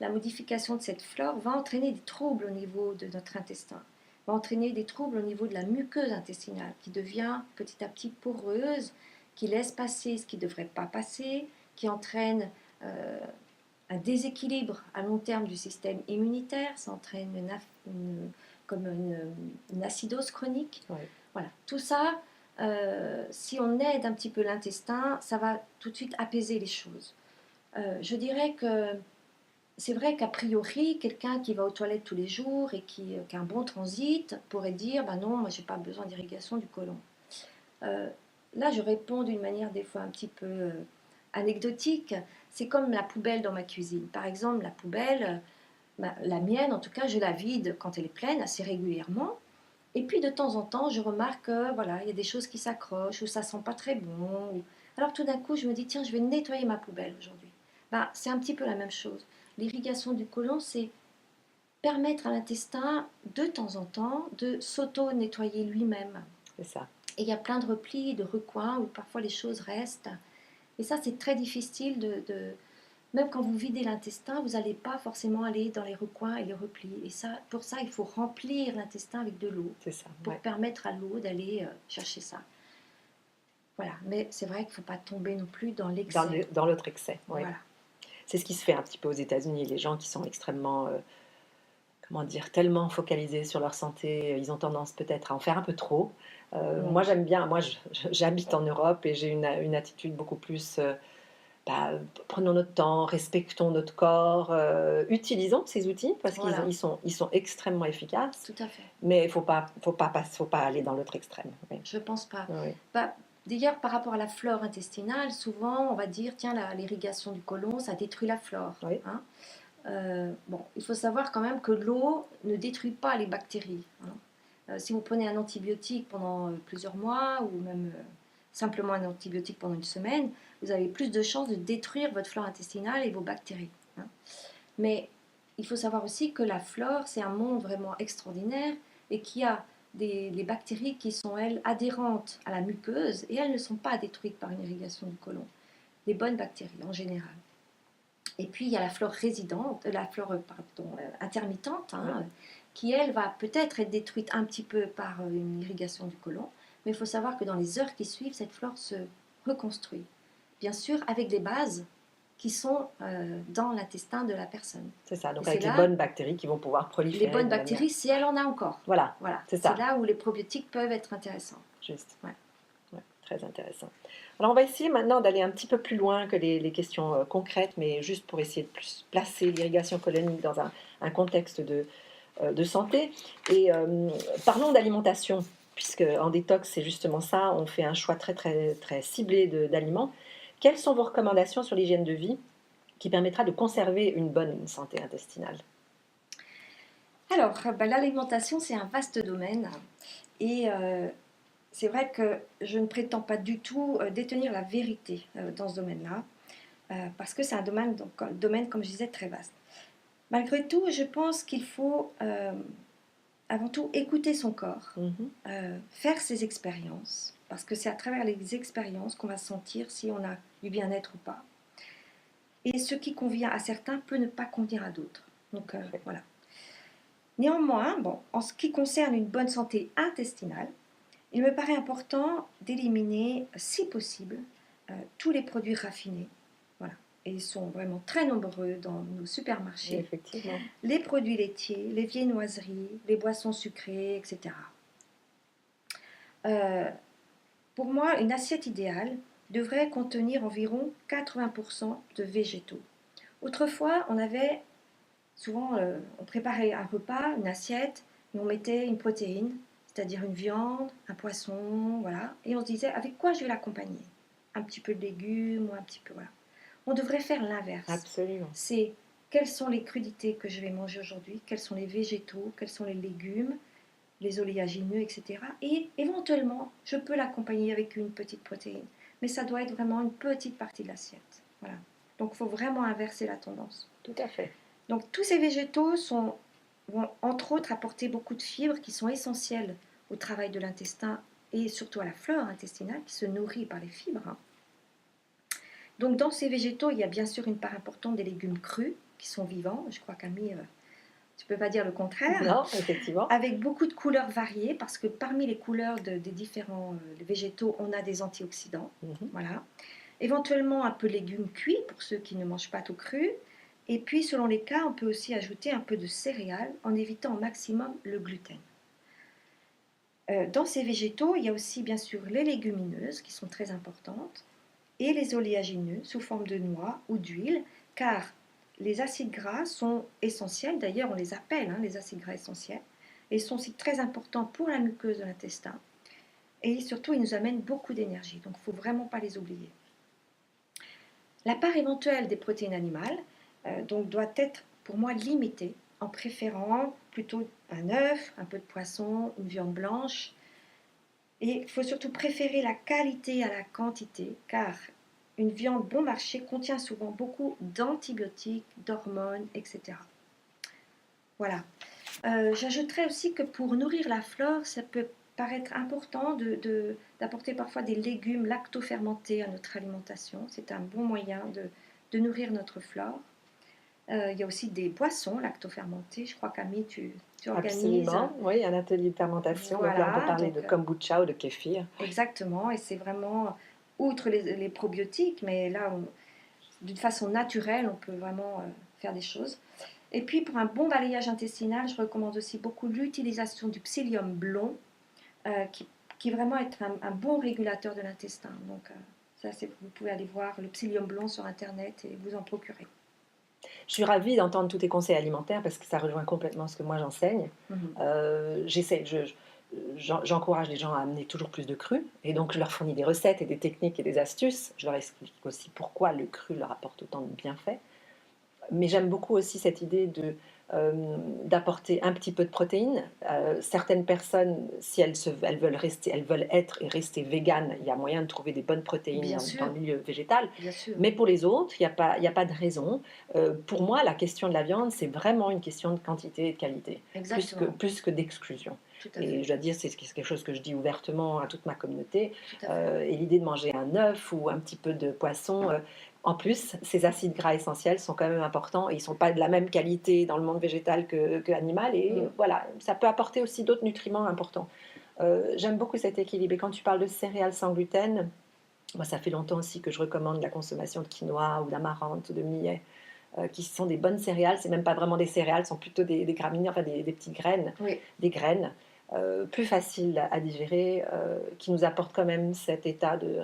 [SPEAKER 2] la modification de cette flore va entraîner des troubles au niveau de notre intestin, va entraîner des troubles au niveau de la muqueuse intestinale qui devient petit à petit poreuse, qui laisse passer ce qui ne devrait pas passer, qui entraîne un déséquilibre à long terme du système immunitaire, ça entraîne comme une acidose chronique.
[SPEAKER 1] Ouais.
[SPEAKER 2] Voilà, tout ça, si on aide un petit peu l'intestin, ça va tout de suite apaiser les choses. Je dirais que c'est vrai qu'a priori, quelqu'un qui va aux toilettes tous les jours et qui a un bon transit pourrait dire bah non, moi j'ai pas besoin d'irrigation du côlon. Euh, Là, je réponds d'une manière des fois un petit peu anecdotique. C'est comme la poubelle dans ma cuisine. Par exemple, la poubelle, la mienne en tout cas, je la vide quand elle est pleine assez régulièrement. Et puis de temps en temps, je remarque que voilà, il y a des choses qui s'accrochent ou ça sent pas très bon. Alors tout d'un coup, je me dis tiens, je vais nettoyer ma poubelle aujourd'hui. Bah, c'est un petit peu la même chose. L'irrigation du côlon, c'est permettre à l'intestin de temps en temps de s'auto-nettoyer lui-même.
[SPEAKER 1] C'est ça.
[SPEAKER 2] Et il y a plein de replis, de recoins où parfois les choses restent. Et ça, c'est très difficile même quand vous videz l'intestin, vous n'allez pas forcément aller dans les recoins et les replis. Et ça, pour ça, il faut remplir l'intestin avec de l'eau
[SPEAKER 1] C'est ça.
[SPEAKER 2] pour
[SPEAKER 1] Ouais.
[SPEAKER 2] permettre à l'eau d'aller chercher ça. Voilà, mais c'est vrai qu'il ne faut pas tomber non plus dans l'excès.
[SPEAKER 1] Dans l'autre excès. Ouais.
[SPEAKER 2] Voilà.
[SPEAKER 1] C'est ce qui se fait un petit peu aux États-Unis. Les gens qui sont extrêmement, comment dire, tellement focalisés sur leur santé, ils ont tendance peut-être à en faire un peu trop. Moi, j'aime bien. Moi, j'habite en Europe et j'ai une attitude beaucoup plus. Bah, prenons notre temps, respectons notre corps, utilisons ces outils parce
[SPEAKER 2] Voilà.
[SPEAKER 1] ils sont extrêmement efficaces.
[SPEAKER 2] Tout à fait.
[SPEAKER 1] Mais faut pas aller dans l'autre extrême. Oui.
[SPEAKER 2] Je ne pense pas.
[SPEAKER 1] Oui.
[SPEAKER 2] Bah, d'ailleurs, par rapport à la flore intestinale, souvent on va dire, tiens, l'irrigation du côlon, ça détruit la flore.
[SPEAKER 1] Oui.
[SPEAKER 2] Hein. Bon, il faut savoir quand même que l'eau ne détruit pas les bactéries. Hein. Si vous prenez un antibiotique pendant plusieurs mois ou même simplement un antibiotique pendant une semaine, vous avez plus de chances de détruire votre flore intestinale et vos bactéries. Hein. Mais il faut savoir aussi que la flore, c'est un monde vraiment extraordinaire et qu'il y a les bactéries qui sont, elles, adhérentes à la muqueuse et elles ne sont pas détruites par une irrigation du côlon. Les bonnes bactéries en général. Et puis il y a la flore résidente, intermittente, hein, qui elle va peut-être être détruite un petit peu par une irrigation du côlon, mais il faut savoir que dans les heures qui suivent, cette flore se reconstruit. Bien sûr, avec des bases qui sont dans l'intestin de la personne.
[SPEAKER 1] C'est ça, donc
[SPEAKER 2] et
[SPEAKER 1] avec les bonnes bactéries qui vont pouvoir proliférer.
[SPEAKER 2] Les bonnes bactéries, si elle en a encore.
[SPEAKER 1] Voilà, c'est ça.
[SPEAKER 2] C'est là où les probiotiques peuvent être intéressants.
[SPEAKER 1] Juste. Ouais. Très intéressant. Alors on va essayer maintenant d'aller un petit peu plus loin que les questions concrètes, mais juste pour essayer de plus placer l'irrigation colonique dans un contexte de santé. Et parlons d'alimentation, puisque en détox, c'est justement ça, on fait un choix très, très, très ciblé d'aliments. Quelles sont vos recommandations sur l'hygiène de vie qui permettra de conserver une bonne santé intestinale?
[SPEAKER 2] Alors, l'alimentation, c'est un vaste domaine. Et c'est vrai que je ne prétends pas du tout détenir la vérité dans ce domaine-là, parce que c'est un domaine, comme je disais, très vaste. Malgré tout, je pense qu'il faut avant tout écouter son corps, faire ses expériences, parce que c'est à travers les expériences qu'on va sentir si on a du bien-être ou pas. Et ce qui convient à certains peut ne pas convenir à d'autres. Donc voilà. Néanmoins, en ce qui concerne une bonne santé intestinale, il me paraît important d'éliminer, si possible, tous les produits raffinés. Voilà. Et ils sont vraiment très nombreux dans nos supermarchés.
[SPEAKER 1] Effectivement.
[SPEAKER 2] Les produits laitiers, les viennoiseries, les boissons sucrées, etc. Pour moi, une assiette idéale devrait contenir environ 80% de végétaux. Autrefois, on préparait un repas, une assiette, et on mettait une protéine, c'est-à-dire une viande, un poisson, voilà. Et on se disait, avec quoi je vais l'accompagner? Un petit peu de légumes ou un petit peu, voilà. On devrait faire l'inverse.
[SPEAKER 1] Absolument.
[SPEAKER 2] C'est quelles sont les crudités que je vais manger aujourd'hui, quels sont les végétaux, quels sont les légumes, les oléagineux, etc. Et éventuellement, je peux l'accompagner avec une petite protéine. Mais ça doit être vraiment une petite partie de l'assiette. Voilà. Donc, il faut vraiment inverser la tendance.
[SPEAKER 1] Tout à fait.
[SPEAKER 2] Donc, tous ces végétaux vont entre autres apporter beaucoup de fibres qui sont essentielles au travail de l'intestin et surtout à la flore intestinale qui se nourrit par les fibres. Donc, dans ces végétaux, il y a bien sûr une part importante des légumes crus qui sont vivants. Je crois qu'Ami, tu ne peux pas dire le contraire.
[SPEAKER 1] Non, effectivement.
[SPEAKER 2] Avec beaucoup de couleurs variées, parce que parmi les couleurs des différents végétaux, on a des antioxydants. Voilà. Éventuellement, un peu de légumes cuits pour ceux qui ne mangent pas tout cru. Et puis, selon les cas, on peut aussi ajouter un peu de céréales en évitant au maximum le gluten. Dans ces végétaux, il y a aussi bien sûr les légumineuses qui sont très importantes et les oléagineux sous forme de noix ou d'huile, car les acides gras sont essentiels, d'ailleurs on les appelle les acides gras essentiels, et ils sont aussi très importants pour la muqueuse de l'intestin. Et surtout, ils nous amènent beaucoup d'énergie, donc il ne faut vraiment pas les oublier. La part éventuelle des protéines animales donc doit être pour moi limitée, en préférant plutôt un œuf, un peu de poisson, une viande blanche. Et il faut surtout préférer la qualité à la quantité, car une viande bon marché contient souvent beaucoup d'antibiotiques, d'hormones, etc. Voilà. J'ajouterais aussi que pour nourrir la flore, ça peut paraître important d'apporter parfois des légumes lactofermentés à notre alimentation. C'est un bon moyen de nourrir notre flore. Il y a aussi des boissons lactofermentées. Je crois qu'Ami, tu organises.
[SPEAKER 1] Absolument, oui, un atelier de fermentation. Donc là, on peut parler de kombucha ou de kéfir.
[SPEAKER 2] Exactement, et c'est vraiment, outre les probiotiques, mais là, d'une façon naturelle, on peut vraiment faire des choses. Et puis, pour un bon balayage intestinal, je recommande aussi beaucoup l'utilisation du psyllium blond, qui vraiment est un bon régulateur de l'intestin. Donc, vous pouvez aller voir le psyllium blond sur Internet et vous en procurer.
[SPEAKER 1] Je suis ravie d'entendre tous tes conseils alimentaires parce que ça rejoint complètement ce que moi j'enseigne. J'encourage les gens à amener toujours plus de cru et donc je leur fournis des recettes et des techniques et des astuces. Je leur explique aussi pourquoi le cru leur apporte autant de bienfaits. Mais j'aime beaucoup aussi cette idée d'apporter un petit peu de protéines. Certaines personnes, si elles veulent être et rester véganes, il y a moyen de trouver des bonnes protéines dans le milieu végétal. Mais pour les autres, il n'y a pas de raison. Pour moi, la question de la viande, c'est vraiment une question de quantité et de qualité, plus que d'exclusion. Et je dois dire, c'est quelque chose que je dis ouvertement à toute ma communauté. Et l'idée de manger un œuf ou un petit peu de poisson... En plus, ces acides gras essentiels sont quand même importants et ils ne sont pas de la même qualité dans le monde végétal que animal. Et voilà, ça peut apporter aussi d'autres nutriments importants. J'aime beaucoup cet équilibre. Et quand tu parles de céréales sans gluten, moi, ça fait longtemps aussi que je recommande la consommation de quinoa ou d'amarante ou de millet, qui sont des bonnes céréales. Ce n'est même pas vraiment des céréales, ce sont plutôt des graminées, enfin des petites graines, des graines. Plus faciles à digérer, qui nous apportent quand même cet état de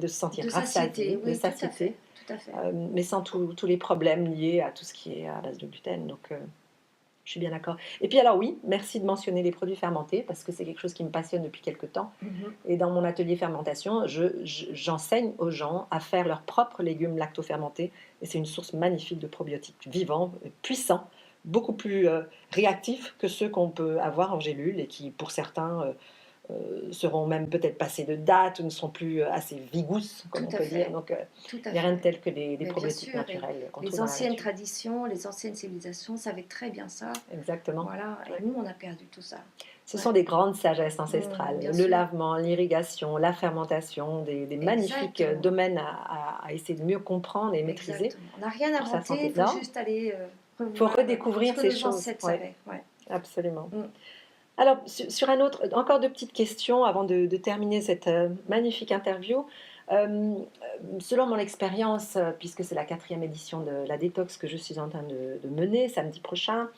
[SPEAKER 1] se sentir rassasié, de satiété,
[SPEAKER 2] tout à fait.
[SPEAKER 1] Mais sans tous les problèmes liés à tout ce qui est à base de gluten. Donc, je suis bien d'accord. Et puis alors oui, merci de mentionner les produits fermentés, parce que c'est quelque chose qui me passionne depuis quelques temps. Et dans mon atelier fermentation, j'enseigne aux gens à faire leurs propres légumes lactofermentés, et c'est une source magnifique de probiotiques vivants, puissants, beaucoup plus réactifs que ceux qu'on peut avoir en gélule et qui, pour certains, seront même peut-être passés de date ou ne sont plus assez vigousses, comme on peut dire. Donc, il n'y a rien de tel que des probiotiques naturels.
[SPEAKER 2] Les anciennes traditions, les anciennes civilisations savaient très bien ça.
[SPEAKER 1] Exactement.
[SPEAKER 2] Voilà, et nous, on a perdu tout ça.
[SPEAKER 1] Ce sont des grandes sagesses ancestrales. Le lavement, l'irrigation, la fermentation, des magnifiques domaines à essayer de mieux comprendre et maîtriser.
[SPEAKER 2] On n'a rien inventé, il faut juste aller
[SPEAKER 1] faut redécouvrir ces choses. Absolument. Alors, sur encore deux petites questions avant de terminer cette magnifique interview. Selon mon expérience, puisque c'est la 4e édition de la détox que je suis en train de mener samedi prochain,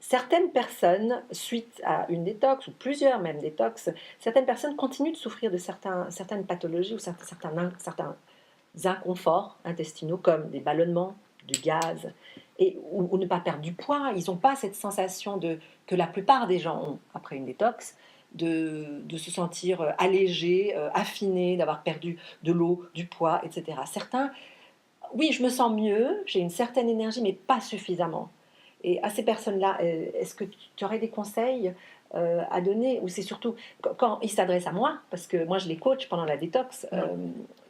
[SPEAKER 1] certaines personnes, suite à une détox, ou plusieurs même détox, certaines personnes continuent de souffrir de certaines pathologies ou certains inconforts intestinaux, comme des ballonnements, du gaz, ou ne pas perdre du poids. Ils n'ont pas cette sensation que la plupart des gens ont après une détox, de se sentir allégés, affinés, d'avoir perdu de l'eau, du poids, etc. Certains, oui, je me sens mieux, j'ai une certaine énergie, mais pas suffisamment. Et à ces personnes-là, est-ce que tu aurais des conseils à donner, ou c'est surtout quand ils s'adressent à moi, parce que moi je les coach pendant la détox,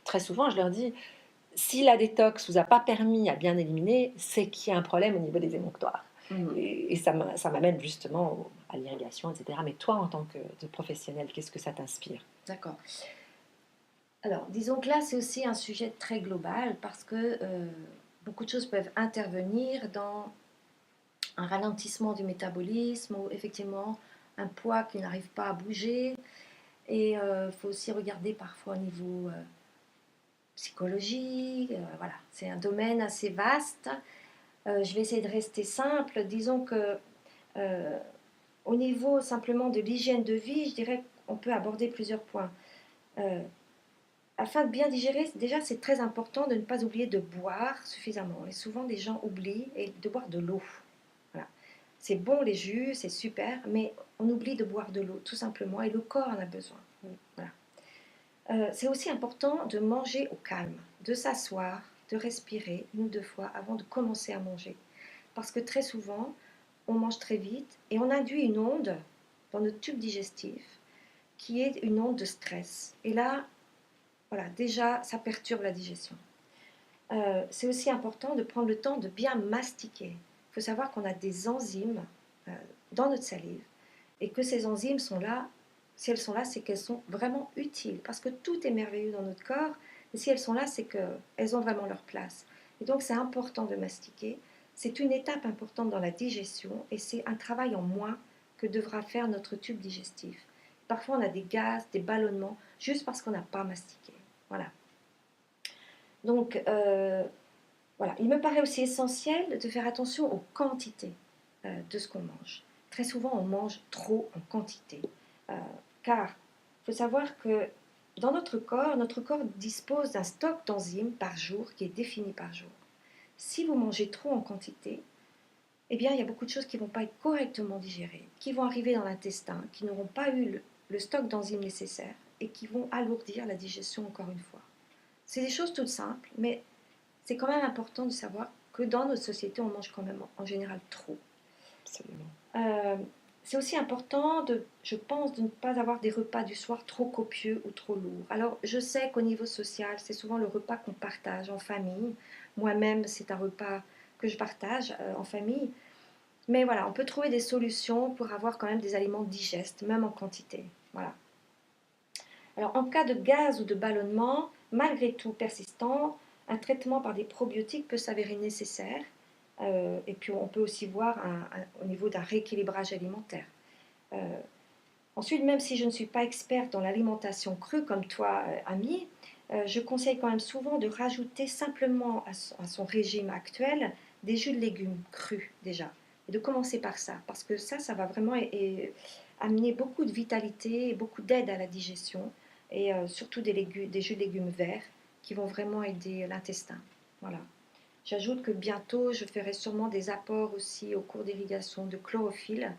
[SPEAKER 1] très souvent je leur dis, si la détox vous a pas permis à bien éliminer, c'est qu'il y a un problème au niveau des émonctoires. Et ça m'amène justement à l'irrigation, etc. Mais toi, en tant que professionnel, qu'est-ce que ça t'inspire?
[SPEAKER 2] D'accord. Alors, disons que là, c'est aussi un sujet très global parce que beaucoup de choses peuvent intervenir dans un ralentissement du métabolisme ou effectivement un poids qui n'arrive pas à bouger. Et il faut aussi regarder parfois au niveau psychologie. Voilà, c'est un domaine assez vaste. Je vais essayer de rester simple. Disons que au niveau simplement de l'hygiène de vie, je dirais qu'on peut aborder plusieurs points. Afin de bien digérer, déjà c'est très important de ne pas oublier de boire suffisamment. Et souvent des gens oublient de boire de l'eau. Voilà. C'est bon les jus, c'est super, mais on oublie de boire de l'eau tout simplement et le corps en a besoin. Voilà. C'est aussi important de manger au calme, de s'asseoir, de respirer 1 ou 2 fois avant de commencer à manger. Parce que très souvent, on mange très vite et on induit une onde dans notre tube digestif qui est une onde de stress. Et là, voilà, déjà, ça perturbe la digestion. C'est aussi important de prendre le temps de bien mastiquer. Il faut savoir qu'on a des enzymes dans notre salive et que ces enzymes sont là. Si elles sont là, c'est qu'elles sont vraiment utiles parce que tout est merveilleux dans notre corps, Et si elles sont là, c'est qu'elles ont vraiment leur place. Et donc, c'est important de mastiquer. C'est une étape importante dans la digestion et c'est un travail en moins que devra faire notre tube digestif. Parfois, on a des gaz, des ballonnements, juste parce qu'on n'a pas mastiqué. Voilà. Donc, voilà. Il me paraît aussi essentiel de faire attention aux quantités de ce qu'on mange. Très souvent, on mange trop en quantité. Car il faut savoir que dans notre corps dispose d'un stock d'enzymes par jour qui est défini par jour. Si vous mangez trop en quantité, eh bien, il y a beaucoup de choses qui ne vont pas être correctement digérées, qui vont arriver dans l'intestin, qui n'auront pas eu le stock d'enzymes nécessaire et qui vont alourdir la digestion encore une fois. C'est des choses toutes simples, mais c'est quand même important de savoir que dans notre société, on mange quand même en général trop.
[SPEAKER 1] Absolument.
[SPEAKER 2] C'est aussi important, je pense, de ne pas avoir des repas du soir trop copieux ou trop lourds. Alors, je sais qu'au niveau social, c'est souvent le repas qu'on partage en famille. Moi-même, c'est un repas que je partage en famille. Mais voilà, on peut trouver des solutions pour avoir quand même des aliments digestes, même en quantité. Voilà. Alors, en cas de gaz ou de ballonnement, malgré tout persistant, un traitement par des probiotiques peut s'avérer nécessaire. Et puis, on peut aussi voir au niveau d'un rééquilibrage alimentaire. Ensuite, même si je ne suis pas experte dans l'alimentation crue comme toi, Ami, je conseille quand même souvent de rajouter simplement à son régime actuel des jus de légumes crus déjà. Et de commencer par ça, parce que ça va vraiment amener beaucoup de vitalité et beaucoup d'aide à la digestion, et surtout des jus de légumes verts qui vont vraiment aider l'intestin. Voilà. J'ajoute que bientôt, je ferai sûrement des apports aussi au cours d'irrigation de chlorophylle.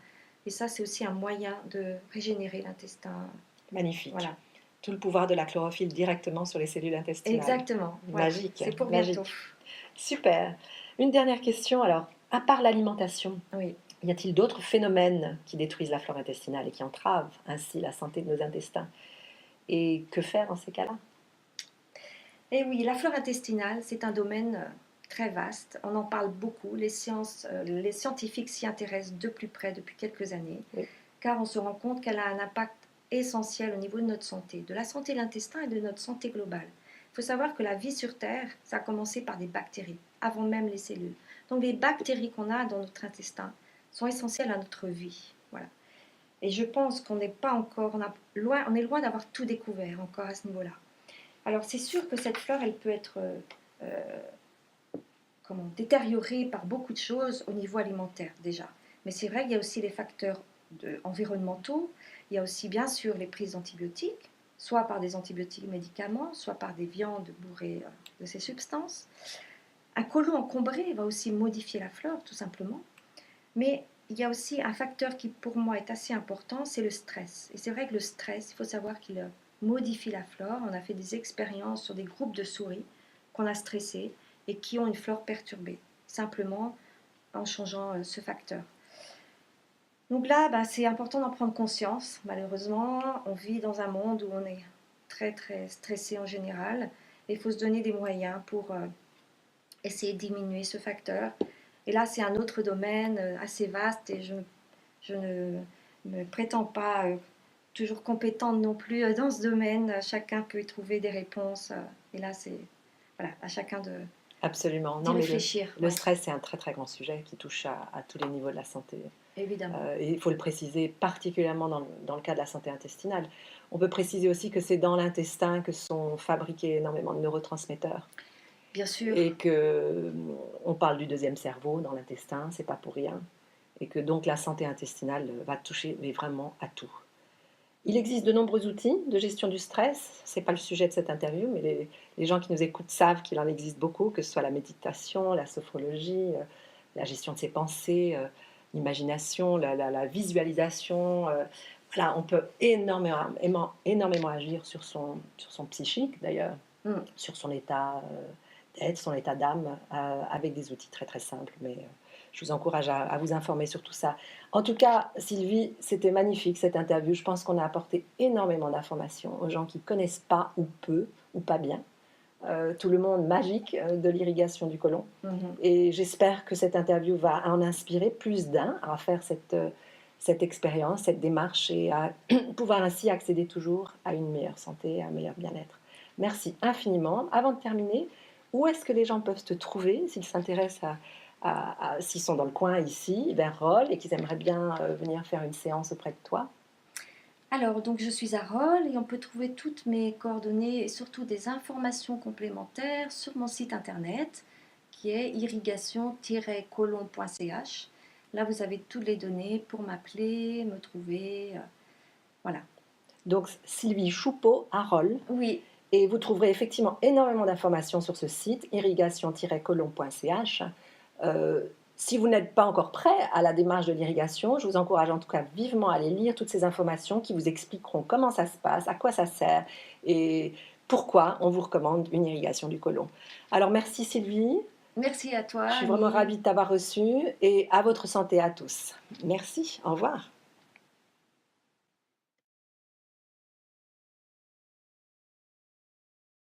[SPEAKER 2] Et ça, c'est aussi un moyen de régénérer l'intestin.
[SPEAKER 1] Magnifique.
[SPEAKER 2] Voilà.
[SPEAKER 1] Tout le pouvoir de la chlorophylle directement sur les cellules intestinales.
[SPEAKER 2] Exactement. Voilà.
[SPEAKER 1] Magique.
[SPEAKER 2] C'est pour
[SPEAKER 1] magique.
[SPEAKER 2] bientôt.
[SPEAKER 1] Super. Une dernière question. Alors, à part l'alimentation,
[SPEAKER 2] Oui.
[SPEAKER 1] y a-t-il d'autres phénomènes qui détruisent la flore intestinale et qui entravent ainsi la santé de nos intestins? Et que faire dans ces cas-là?
[SPEAKER 2] Et oui, la flore intestinale, c'est un domaine très vaste. On en parle beaucoup. Les scientifiques s'y intéressent de plus près depuis quelques années,
[SPEAKER 1] Oui.
[SPEAKER 2] car on se rend compte qu'elle a un impact essentiel au niveau de notre santé, de la santé de l'intestin et de notre santé globale. Il faut savoir que la vie sur Terre, ça a commencé par des bactéries, avant même les cellules. Donc les bactéries qu'on a dans notre intestin sont essentielles à notre vie. Voilà. Et je pense qu'on n'est pas encore, on est loin d'avoir tout découvert encore à ce niveau-là. Alors c'est sûr que cette flore, elle peut être détériorée par beaucoup de choses au niveau alimentaire déjà. Mais c'est vrai qu'il y a aussi les facteurs environnementaux, il y a aussi bien sûr les prises d'antibiotiques, soit par des antibiotiques médicaments, soit par des viandes bourrées de ces substances. Un côlon encombré va aussi modifier la flore tout simplement. Mais il y a aussi un facteur qui pour moi est assez important, c'est le stress. Et c'est vrai que le stress, il faut savoir qu'il modifie la flore. On a fait des expériences sur des groupes de souris qu'on a stressés et qui ont une flore perturbée, simplement en changeant ce facteur. Donc là, c'est important d'en prendre conscience. Malheureusement, on vit dans un monde où on est très très stressé en général. Et il faut se donner des moyens pour essayer de diminuer ce facteur. Et là, c'est un autre domaine assez vaste et je ne me prétends pas toujours compétente non plus dans ce domaine. Chacun peut y trouver des réponses. Et là, c'est voilà, à chacun de
[SPEAKER 1] Absolument.
[SPEAKER 2] d'y réfléchir.
[SPEAKER 1] Le stress, c'est un très très grand sujet qui touche à tous les niveaux de la santé.
[SPEAKER 2] Évidemment.
[SPEAKER 1] Et il faut le préciser particulièrement dans le cas de la santé intestinale. On peut préciser aussi que c'est dans l'intestin que sont fabriqués énormément de neurotransmetteurs.
[SPEAKER 2] Bien sûr.
[SPEAKER 1] Et qu'on parle du deuxième cerveau dans l'intestin, c'est pas pour rien. Et que donc la santé intestinale va toucher mais vraiment à tout. Il existe de nombreux outils de gestion du stress. Ce n'est pas le sujet de cette interview, mais les gens qui nous écoutent savent qu'il en existe beaucoup, que ce soit la méditation, la sophrologie, la gestion de ses pensées, l'imagination, la visualisation. Voilà, on peut énormément agir sur son psychique, d'ailleurs, sur son état d'être, son état d'âme, avec des outils très très simples. Mais je vous encourage à vous informer sur tout ça. En tout cas, Sylvie, c'était magnifique cette interview. Je pense qu'on a apporté énormément d'informations aux gens qui ne connaissent pas ou peu ou pas bien tout le monde magique de l'irrigation du côlon. Et j'espère que cette interview va en inspirer plus d'un à faire cette expérience, cette démarche et à pouvoir ainsi accéder toujours à une meilleure santé, à un meilleur bien-être. Merci infiniment. Avant de terminer, où est-ce que les gens peuvent te trouver s'ils s'intéressent s'ils sont dans le coin ici, vers Rolle, et qu'ils aimeraient bien venir faire une séance auprès de toi?
[SPEAKER 2] Alors, donc je suis à Rolle et on peut trouver toutes mes coordonnées et surtout des informations complémentaires sur mon site internet qui est irrigation-colomb.ch. Là, vous avez toutes les données pour m'appeler, me trouver. Voilà.
[SPEAKER 1] Donc Sylvie Choupeau à Rolle.
[SPEAKER 2] Oui,
[SPEAKER 1] Et vous trouverez effectivement énormément d'informations sur ce site, irrigation-colomb.ch. Si vous n'êtes pas encore prêt à la démarche de l'irrigation, je vous encourage en tout cas vivement à aller lire toutes ces informations qui vous expliqueront comment ça se passe, à quoi ça sert et pourquoi on vous recommande une irrigation du côlon. Alors merci Sylvie,
[SPEAKER 2] merci à toi,
[SPEAKER 1] je suis vraiment
[SPEAKER 2] Annie.
[SPEAKER 1] ravie de t'avoir reçue et à votre santé à tous. Merci, au revoir.